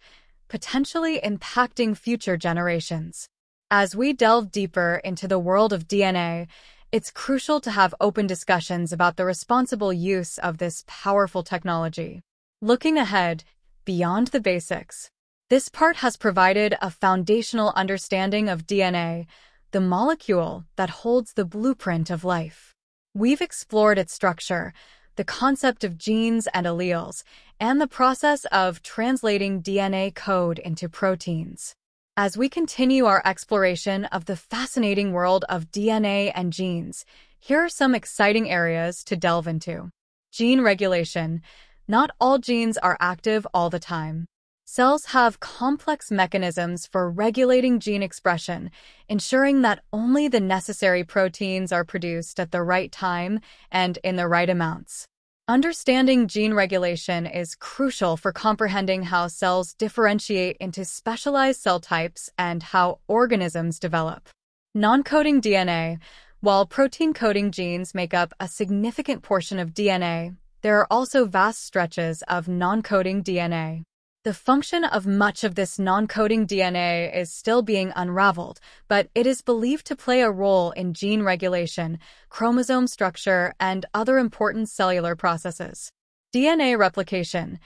potentially impacting future generations. As we delve deeper into the world of DNA, it's crucial to have open discussions about the responsible use of this powerful technology. Looking ahead, beyond the basics. This part has provided a foundational understanding of DNA, the molecule that holds the blueprint of life. We've explored its structure, the concept of genes and alleles, and the process of translating DNA code into proteins. As we continue our exploration of the fascinating world of DNA and genes, here are some exciting areas to delve into. Gene regulation. Not all genes are active all the time. Cells have complex mechanisms for regulating gene expression, ensuring that only the necessary proteins are produced at the right time and in the right amounts. Understanding gene regulation is crucial for comprehending how cells differentiate into specialized cell types and how organisms develop. Non-coding DNA. While protein-coding genes make up a significant portion of DNA, there are also vast stretches of non-coding DNA. The function of much of this non-coding DNA is still being unraveled, but it is believed to play a role in gene regulation, chromosome structure, and other important cellular processes. DNA replication.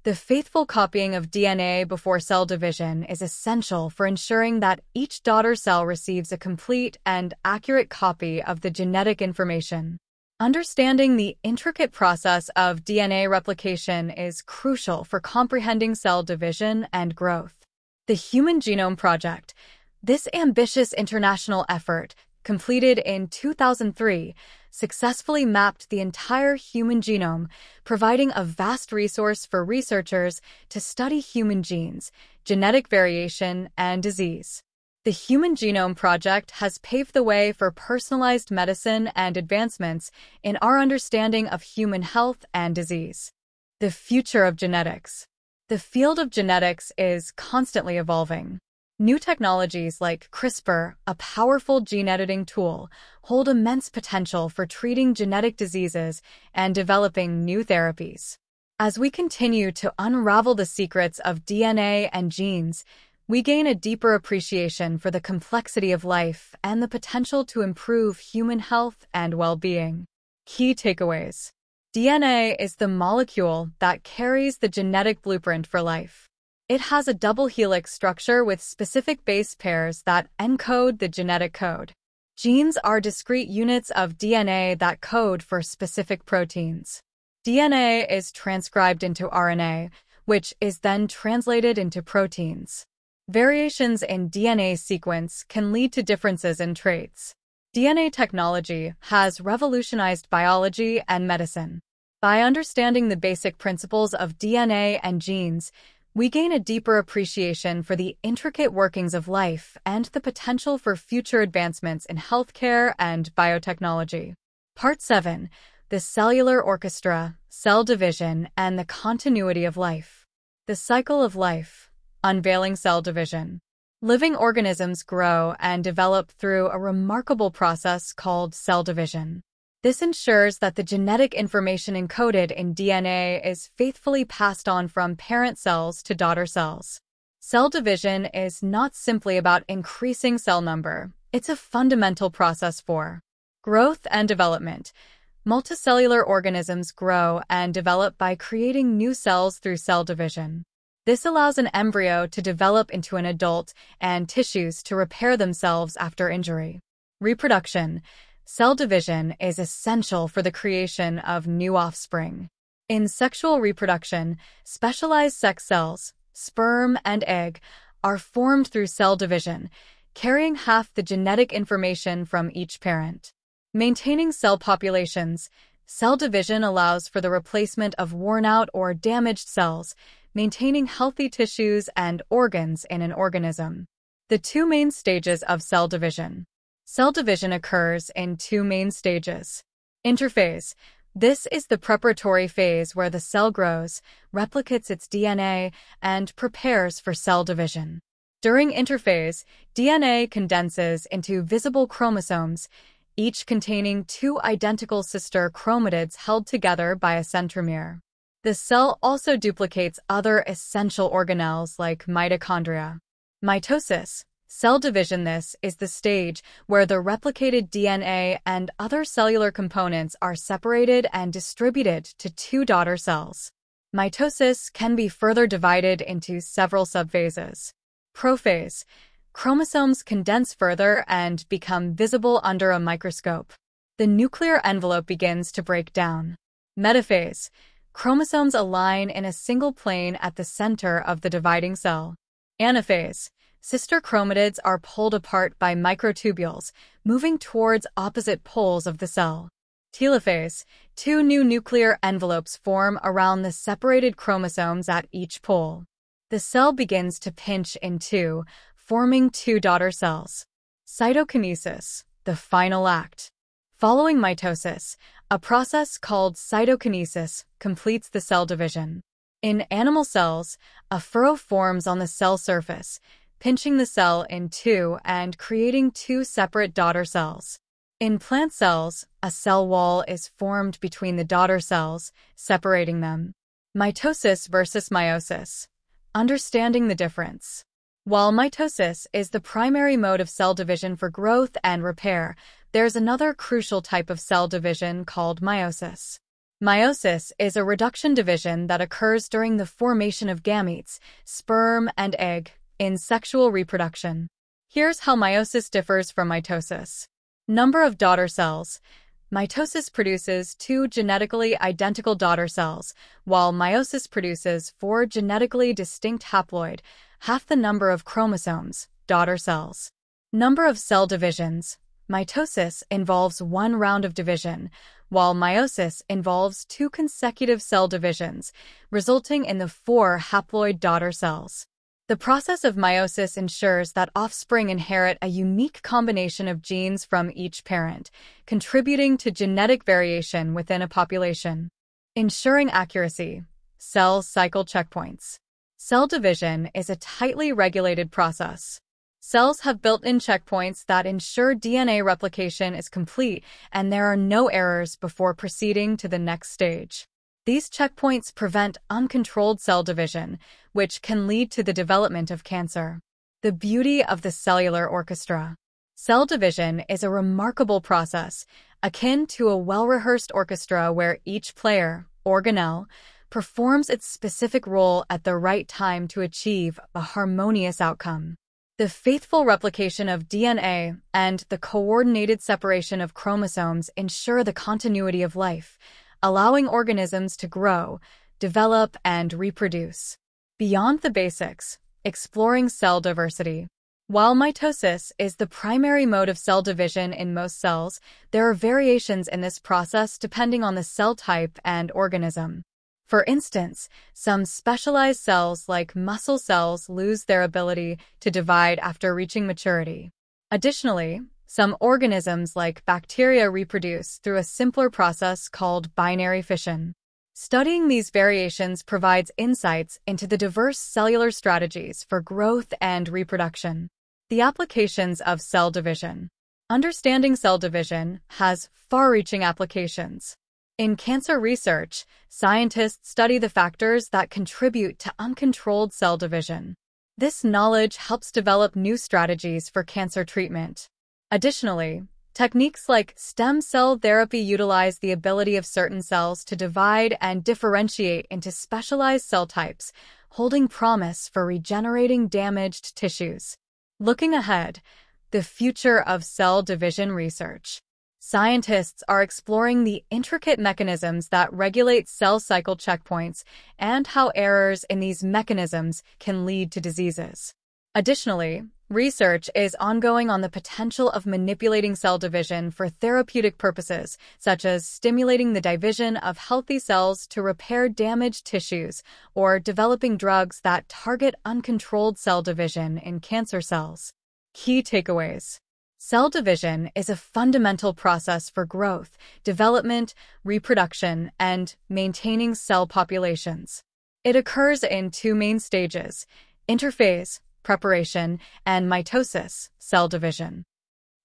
The faithful copying of DNA before cell division is essential for ensuring that each daughter cell receives a complete and accurate copy of the genetic information. Understanding the intricate process of DNA replication is crucial for comprehending cell division and growth. The Human Genome Project. This ambitious international effort, completed in 2003, successfully mapped the entire human genome, providing a vast resource for researchers to study human genes, genetic variation, and disease. The Human Genome Project has paved the way for personalized medicine and advancements in our understanding of human health and disease. The future of genetics. The field of genetics is constantly evolving. New technologies like CRISPR, a powerful gene editing tool, hold immense potential for treating genetic diseases and developing new therapies. As we continue to unravel the secrets of DNA and genes, we gain a deeper appreciation for the complexity of life and the potential to improve human health and well-being. Key takeaways. DNA is the molecule that carries the genetic blueprint for life. It has a double helix structure with specific base pairs that encode the genetic code. Genes are discrete units of DNA that code for specific proteins. DNA is transcribed into RNA, which is then translated into proteins. Variations in DNA sequence can lead to differences in traits. DNA technology has revolutionized biology and medicine. By understanding the basic principles of DNA and genes, we gain a deeper appreciation for the intricate workings of life and the potential for future advancements in healthcare and biotechnology. Part 7. The Cellular Orchestra, Cell Division, and the Continuity of Life. The Cycle of Life. Unveiling cell division. Living organisms grow and develop through a remarkable process called cell division. This ensures that the genetic information encoded in DNA is faithfully passed on from parent cells to daughter cells. Cell division is not simply about increasing cell number, it's a fundamental process for growth and development. Multicellular organisms grow and develop by creating new cells through cell division. This allows an embryo to develop into an adult and tissues to repair themselves after injury. Reproduction. Cell division is essential for the creation of new offspring. In sexual reproduction, specialized sex cells, sperm and egg, are formed through cell division, carrying half the genetic information from each parent. Maintaining cell populations. Cell division allows for the replacement of worn-out or damaged cells, maintaining healthy tissues and organs in an organism. The two main stages of cell division. Cell division occurs in two main stages. Interphase. This is the preparatory phase where the cell grows, replicates its DNA, and prepares for cell division. During interphase, DNA condenses into visible chromosomes, each containing two identical sister chromatids held together by a centromere. The cell also duplicates other essential organelles like mitochondria. Mitosis. Cell division. This is the stage where the replicated DNA and other cellular components are separated and distributed to two daughter cells. Mitosis can be further divided into several subphases. Prophase. Chromosomes condense further and become visible under a microscope. The nuclear envelope begins to break down. Metaphase. Chromosomes align in a single plane at the center of the dividing cell. Anaphase. Sister chromatids are pulled apart by microtubules, moving towards opposite poles of the cell. Telophase. Two new nuclear envelopes form around the separated chromosomes at each pole. The cell begins to pinch in two, forming two daughter cells. Cytokinesis, the final act. Following mitosis, a process called cytokinesis completes the cell division. In animal cells, a furrow forms on the cell surface, pinching the cell in two and creating two separate daughter cells. In plant cells, a cell wall is formed between the daughter cells, separating them. Mitosis versus meiosis. Understanding the difference. While mitosis is the primary mode of cell division for growth and repair, there's another crucial type of cell division called meiosis. Meiosis is a reduction division that occurs during the formation of gametes, sperm and egg, in sexual reproduction. Here's how meiosis differs from mitosis. Number of daughter cells. Mitosis produces two genetically identical daughter cells, while meiosis produces four genetically distinct haploid, half the number of chromosomes, daughter cells. Number of cell divisions. Mitosis involves one round of division, while meiosis involves two consecutive cell divisions, resulting in the four haploid daughter cells. The process of meiosis ensures that offspring inherit a unique combination of genes from each parent, contributing to genetic variation within a population. Ensuring accuracy. Cell cycle checkpoints. Cell division is a tightly regulated process. Cells have built-in checkpoints that ensure DNA replication is complete and there are no errors before proceeding to the next stage. These checkpoints prevent uncontrolled cell division, which can lead to the development of cancer. The beauty of the cellular orchestra. Cell division is a remarkable process, akin to a well-rehearsed orchestra where each player, organelle, performs its specific role at the right time to achieve a harmonious outcome. The faithful replication of DNA and the coordinated separation of chromosomes ensure the continuity of life, allowing organisms to grow, develop, and reproduce. Beyond the basics, exploring cell diversity. While mitosis is the primary mode of cell division in most cells, there are variations in this process depending on the cell type and organism. For instance, some specialized cells like muscle cells lose their ability to divide after reaching maturity. Additionally, some organisms like bacteria reproduce through a simpler process called binary fission. Studying these variations provides insights into the diverse cellular strategies for growth and reproduction. The applications of cell division. Understanding cell division has far-reaching applications. In cancer research, scientists study the factors that contribute to uncontrolled cell division. This knowledge helps develop new strategies for cancer treatment. Additionally, techniques like stem cell therapy utilize the ability of certain cells to divide and differentiate into specialized cell types, holding promise for regenerating damaged tissues. Looking ahead, the future of cell division research. Scientists are exploring the intricate mechanisms that regulate cell cycle checkpoints and how errors in these mechanisms can lead to diseases. Additionally, research is ongoing on the potential of manipulating cell division for therapeutic purposes, such as stimulating the division of healthy cells to repair damaged tissues or developing drugs that target uncontrolled cell division in cancer cells. Key takeaways. Cell division is a fundamental process for growth, development, reproduction, and maintaining cell populations. It occurs in two main stages: interphase, preparation, and mitosis, cell division.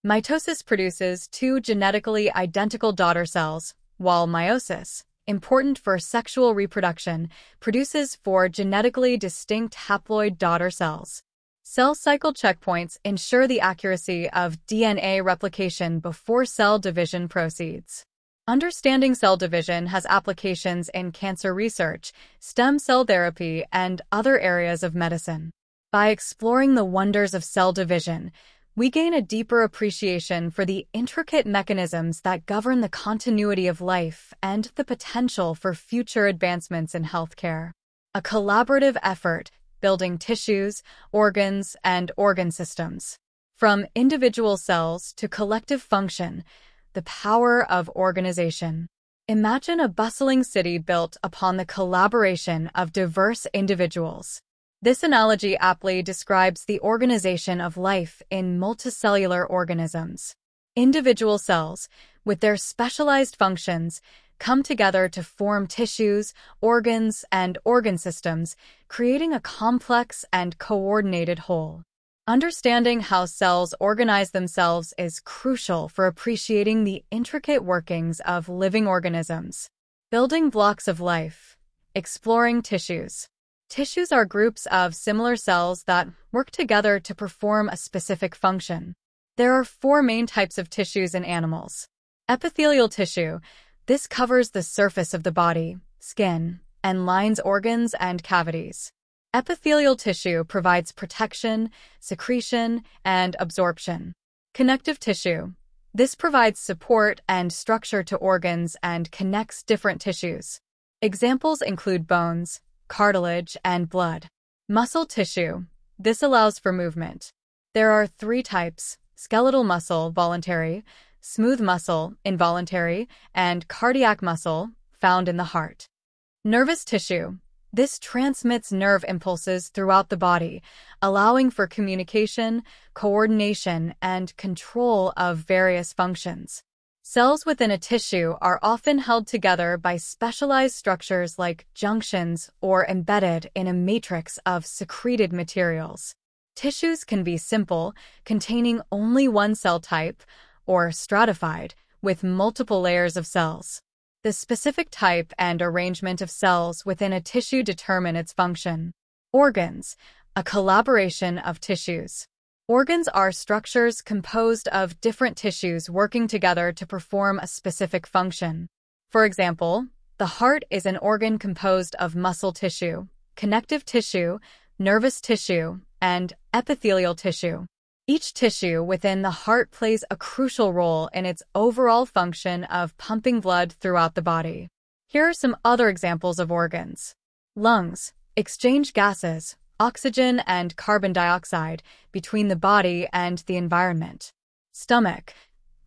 Mitosis produces two genetically identical daughter cells, while meiosis, important for sexual reproduction, produces four genetically distinct haploid daughter cells. Cell cycle checkpoints ensure the accuracy of DNA replication before cell division proceeds. Understanding cell division has applications in cancer research, stem cell therapy, and other areas of medicine. By exploring the wonders of cell division, we gain a deeper appreciation for the intricate mechanisms that govern the continuity of life and the potential for future advancements in healthcare. A collaborative effort building tissues, organs, and organ systems. From individual cells to collective function, the power of organization. Imagine a bustling city built upon the collaboration of diverse individuals. This analogy aptly describes the organization of life in multicellular organisms. Individual cells, with their specialized functions, come together to form tissues, organs, and organ systems, creating a complex and coordinated whole. Understanding how cells organize themselves is crucial for appreciating the intricate workings of living organisms. Building blocks of life. Exploring tissues. Tissues are groups of similar cells that work together to perform a specific function. There are four main types of tissues in animals. Epithelial tissue. This covers the surface of the body, skin, and lines organs and cavities. Epithelial tissue provides protection, secretion, and absorption. Connective tissue. This provides support and structure to organs and connects different tissues. Examples include bones, cartilage, and blood. Muscle tissue. This allows for movement. There are three types: skeletal muscle, voluntary; smooth muscle, involuntary; and cardiac muscle, found in the heart. Nervous tissue. This transmits nerve impulses throughout the body, allowing for communication, coordination, and control of various functions. Cells within a tissue are often held together by specialized structures like junctions or embedded in a matrix of secreted materials. Tissues can be simple, containing only one cell type, or stratified, with multiple layers of cells. The specific type and arrangement of cells within a tissue determine its function. Organs, a collaboration of tissues. Organs are structures composed of different tissues working together to perform a specific function. For example, the heart is an organ composed of muscle tissue, connective tissue, nervous tissue, and epithelial tissue. Each tissue within the heart plays a crucial role in its overall function of pumping blood throughout the body. Here are some other examples of organs. Lungs exchange gases, oxygen and carbon dioxide, between the body and the environment. Stomach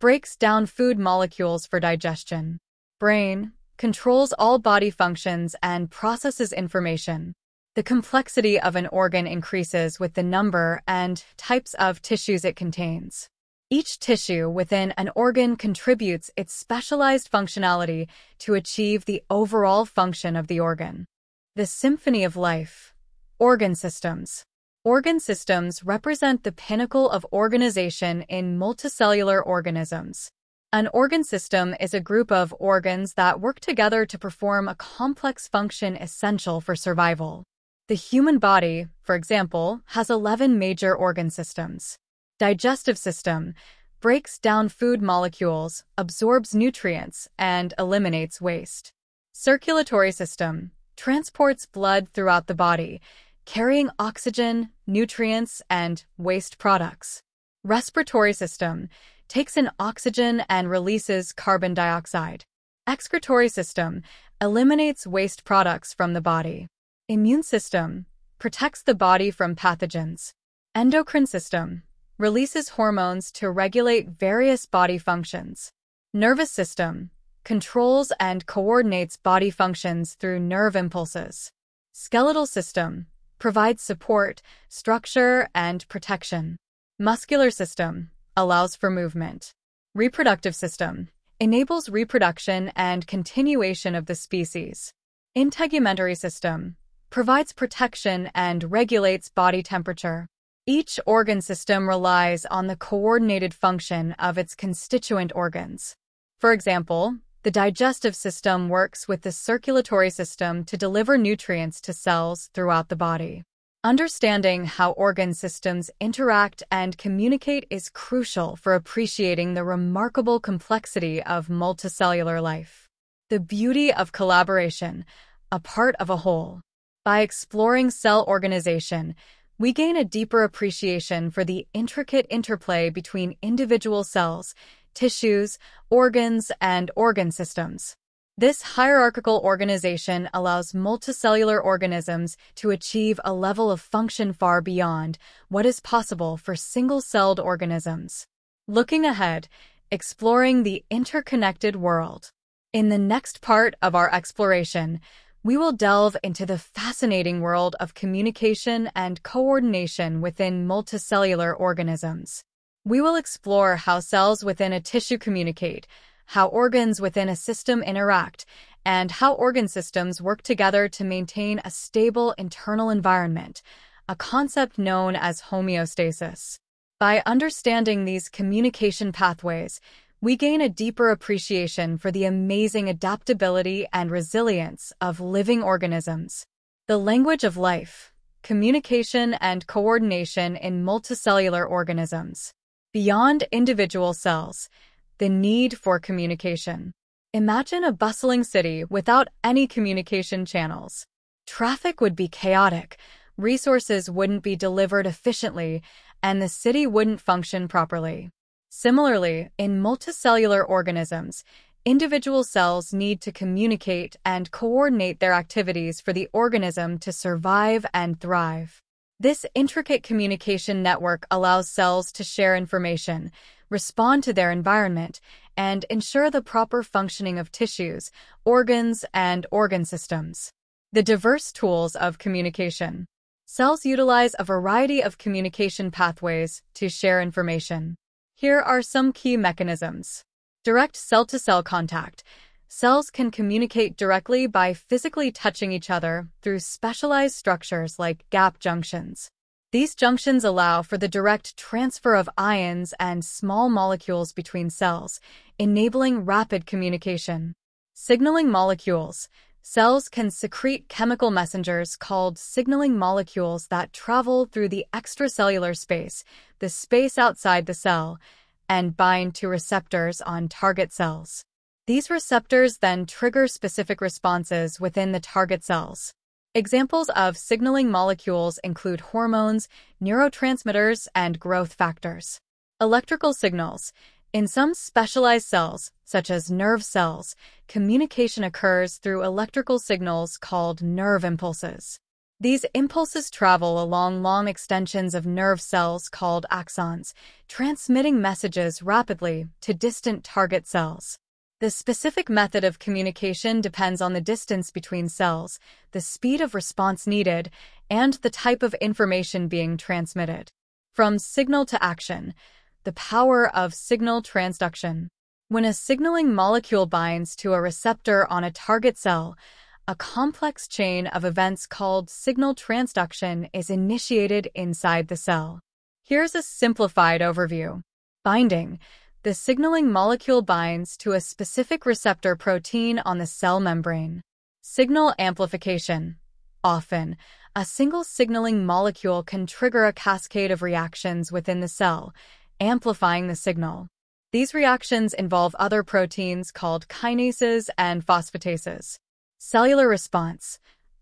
breaks down food molecules for digestion. Brain controls all body functions and processes information. The complexity of an organ increases with the number and types of tissues it contains. Each tissue within an organ contributes its specialized functionality to achieve the overall function of the organ. The symphony of life. Organ systems. Organ systems represent the pinnacle of organization in multicellular organisms. An organ system is a group of organs that work together to perform a complex function essential for survival. The human body, for example, has 11 major organ systems. Digestive system breaks down food molecules, absorbs nutrients, and eliminates waste. Circulatory system transports blood throughout the body, carrying oxygen, nutrients, and waste products. Respiratory system takes in oxygen and releases carbon dioxide. Excretory system eliminates waste products from the body. Immune system protects the body from pathogens. Endocrine system releases hormones to regulate various body functions. Nervous system controls and coordinates body functions through nerve impulses. Skeletal system provides support, structure, and protection. Muscular system allows for movement. Reproductive system enables reproduction and continuation of the species. Integumentary system provides protection and regulates body temperature. Each organ system relies on the coordinated function of its constituent organs. For example, the digestive system works with the circulatory system to deliver nutrients to cells throughout the body. Understanding how organ systems interact and communicate is crucial for appreciating the remarkable complexity of multicellular life. The beauty of collaboration, a part of a whole. By exploring cell organization, we gain a deeper appreciation for the intricate interplay between individual cells, tissues, organs, and organ systems. This hierarchical organization allows multicellular organisms to achieve a level of function far beyond what is possible for single-celled organisms. Looking ahead, exploring the interconnected world. In the next part of our exploration, we will delve into the fascinating world of communication and coordination within multicellular organisms. We will explore how cells within a tissue communicate, how organs within a system interact, and how organ systems work together to maintain a stable internal environment, a concept known as homeostasis. By understanding these communication pathways, we gain a deeper appreciation for the amazing adaptability and resilience of living organisms. The language of life, communication and coordination in multicellular organisms. Beyond individual cells, the need for communication. Imagine a bustling city without any communication channels. Traffic would be chaotic, resources wouldn't be delivered efficiently, and the city wouldn't function properly. Similarly, in multicellular organisms, individual cells need to communicate and coordinate their activities for the organism to survive and thrive. This intricate communication network allows cells to share information, respond to their environment, and ensure the proper functioning of tissues, organs, and organ systems. The diverse tools of communication. Cells utilize a variety of communication pathways to share information. Here are some key mechanisms. Direct cell-to-cell contact. Cells can communicate directly by physically touching each other through specialized structures like gap junctions. These junctions allow for the direct transfer of ions and small molecules between cells, enabling rapid communication. Signaling molecules. Cells can secrete chemical messengers called signaling molecules that travel through the extracellular space, the space outside the cell, and bind to receptors on target cells. These receptors then trigger specific responses within the target cells. Examples of signaling molecules include hormones, neurotransmitters, and growth factors. Electrical signals. In some specialized cells, such as nerve cells, communication occurs through electrical signals called nerve impulses. These impulses travel along long extensions of nerve cells called axons, transmitting messages rapidly to distant target cells. The specific method of communication depends on the distance between cells, the speed of response needed, and the type of information being transmitted. From signal to action. The power of signal transduction. When a signaling molecule binds to a receptor on a target cell, a complex chain of events called signal transduction is initiated inside the cell. Here's a simplified overview. Binding. The signaling molecule binds to a specific receptor protein on the cell membrane. Signal amplification. Often, a single signaling molecule can trigger a cascade of reactions within the cell, amplifying the signal. These reactions involve other proteins called kinases and phosphatases. Cellular response.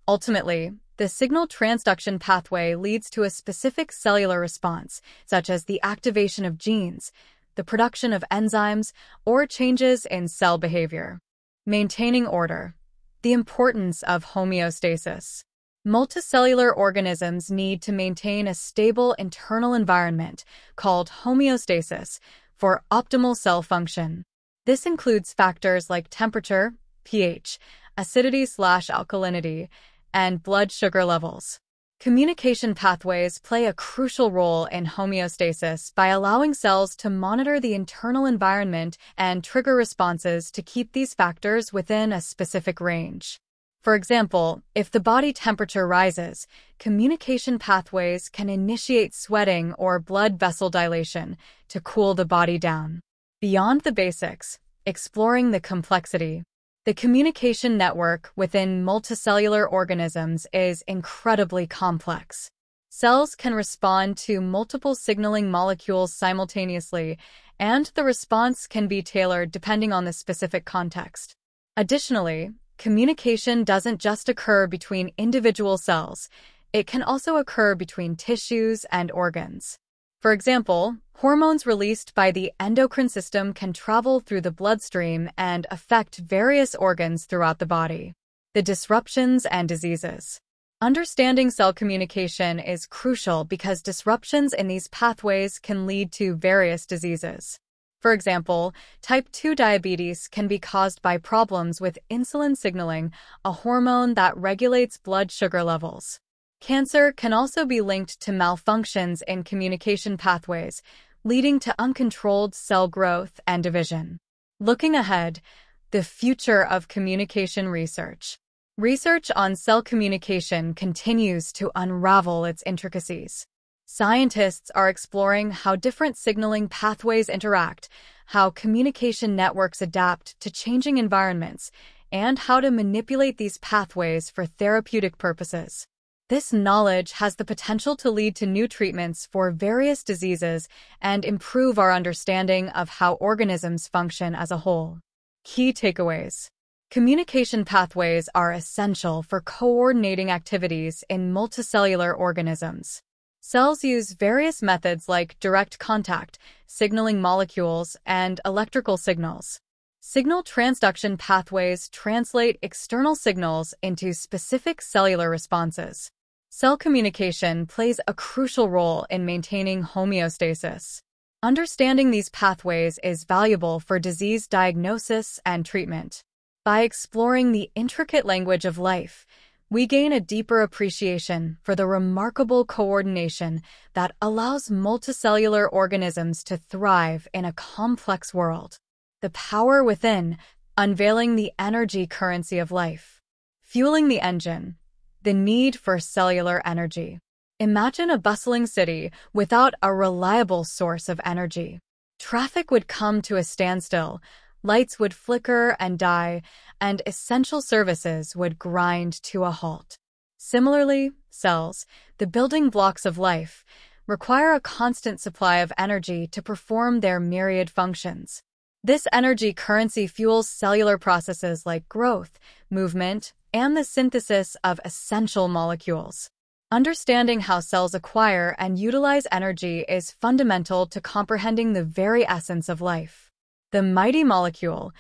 Ultimately, the signal transduction pathway leads to a specific cellular response, such as the activation of genes, the production of enzymes, or changes in cell behavior. Maintaining order. The importance of homeostasis. Multicellular organisms need to maintain a stable internal environment, called homeostasis, for optimal cell function. This includes factors like temperature, pH, acidity/alkalinity, and blood sugar levels. Communication pathways play a crucial role in homeostasis by allowing cells to monitor the internal environment and trigger responses to keep these factors within a specific range. For example, if the body temperature rises, communication pathways can initiate sweating or blood vessel dilation to cool the body down. Beyond the basics, exploring the complexity. The communication network within multicellular organisms is incredibly complex. Cells can respond to multiple signaling molecules simultaneously, and the response can be tailored depending on the specific context. Additionally, communication doesn't just occur between individual cells, it can also occur between tissues and organs. For example, hormones released by the endocrine system can travel through the bloodstream and affect various organs throughout the body. The disruptions and diseases. Understanding cell communication is crucial because disruptions in these pathways can lead to various diseases. For example, type 2 diabetes can be caused by problems with insulin signaling, a hormone that regulates blood sugar levels. Cancer can also be linked to malfunctions in communication pathways, leading to uncontrolled cell growth and division. Looking ahead, the future of communication research. Research on cell communication continues to unravel its intricacies. Scientists are exploring how different signaling pathways interact, how communication networks adapt to changing environments, and how to manipulate these pathways for therapeutic purposes. This knowledge has the potential to lead to new treatments for various diseases and improve our understanding of how organisms function as a whole. Key takeaways. Communication pathways are essential for coordinating activities in multicellular organisms. Cells use various methods like direct contact, signaling molecules, and electrical signals. Signal transduction pathways translate external signals into specific cellular responses. Cell communication plays a crucial role in maintaining homeostasis. Understanding these pathways is valuable for disease diagnosis and treatment. By exploring the intricate language of life, we gain a deeper appreciation for the remarkable coordination that allows multicellular organisms to thrive in a complex world. The power within, unveiling the energy currency of life. Fueling the engine, the need for cellular energy. Imagine a bustling city without a reliable source of energy. Traffic would come to a standstill, lights would flicker and die, and essential services would grind to a halt. Similarly, cells, the building blocks of life, require a constant supply of energy to perform their myriad functions. This energy currency fuels cellular processes like growth, movement, and the synthesis of essential molecules. Understanding how cells acquire and utilize energy is fundamental to comprehending the very essence of life. The mighty molecule.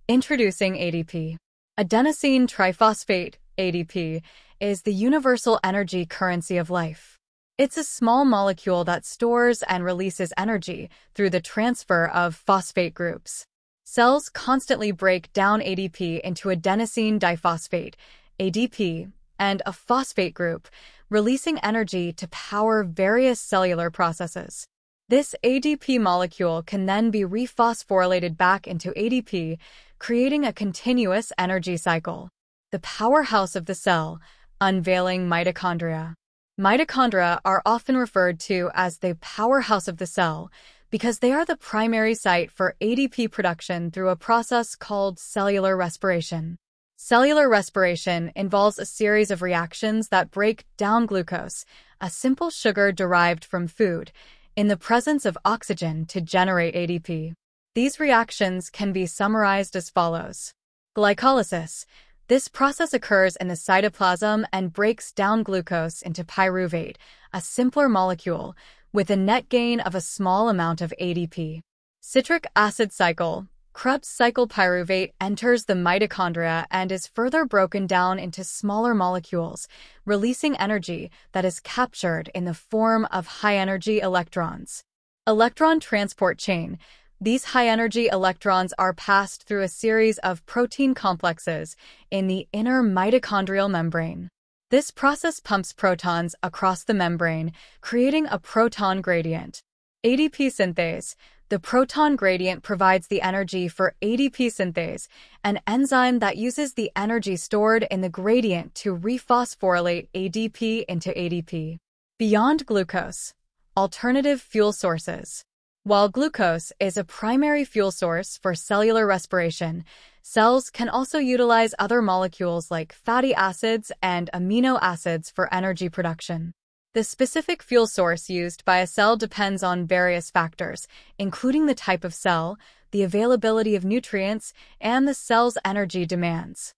Introducing ADP. Adenosine triphosphate, ADP, is the universal energy currency of life. It's a small molecule that stores and releases energy through the transfer of phosphate groups. Cells constantly break down ADP into adenosine diphosphate, ADP, and a phosphate group, releasing energy to power various cellular processes. This ADP molecule can then be rephosphorylated back into ADP, creating a continuous energy cycle. The powerhouse of the cell, unveiling mitochondria. Mitochondria are often referred to as the powerhouse of the cell because they are the primary site for ADP production through a process called cellular respiration. Cellular respiration involves a series of reactions that break down glucose, a simple sugar derived from food, in the presence of oxygen to generate ADP. These reactions can be summarized as follows. Glycolysis. This process occurs in the cytoplasm and breaks down glucose into pyruvate, a simpler molecule, with a net gain of a small amount of ADP. Citric acid cycle. Krebs cycle pyruvate enters the mitochondria and is further broken down into smaller molecules, releasing energy that is captured in the form of high-energy electrons. Electron transport chain. These high-energy electrons are passed through a series of protein complexes in the inner mitochondrial membrane. This process pumps protons across the membrane, creating a proton gradient. ADP synthase. The proton gradient provides the energy for ADP synthase, an enzyme that uses the energy stored in the gradient to rephosphorylate ADP into ADP. Beyond glucose. Alternative fuel sources. While glucose is a primary fuel source for cellular respiration, cells can also utilize other molecules like fatty acids and amino acids for energy production. The specific fuel source used by a cell depends on various factors, including the type of cell, the availability of nutrients, and the cell's energy demands.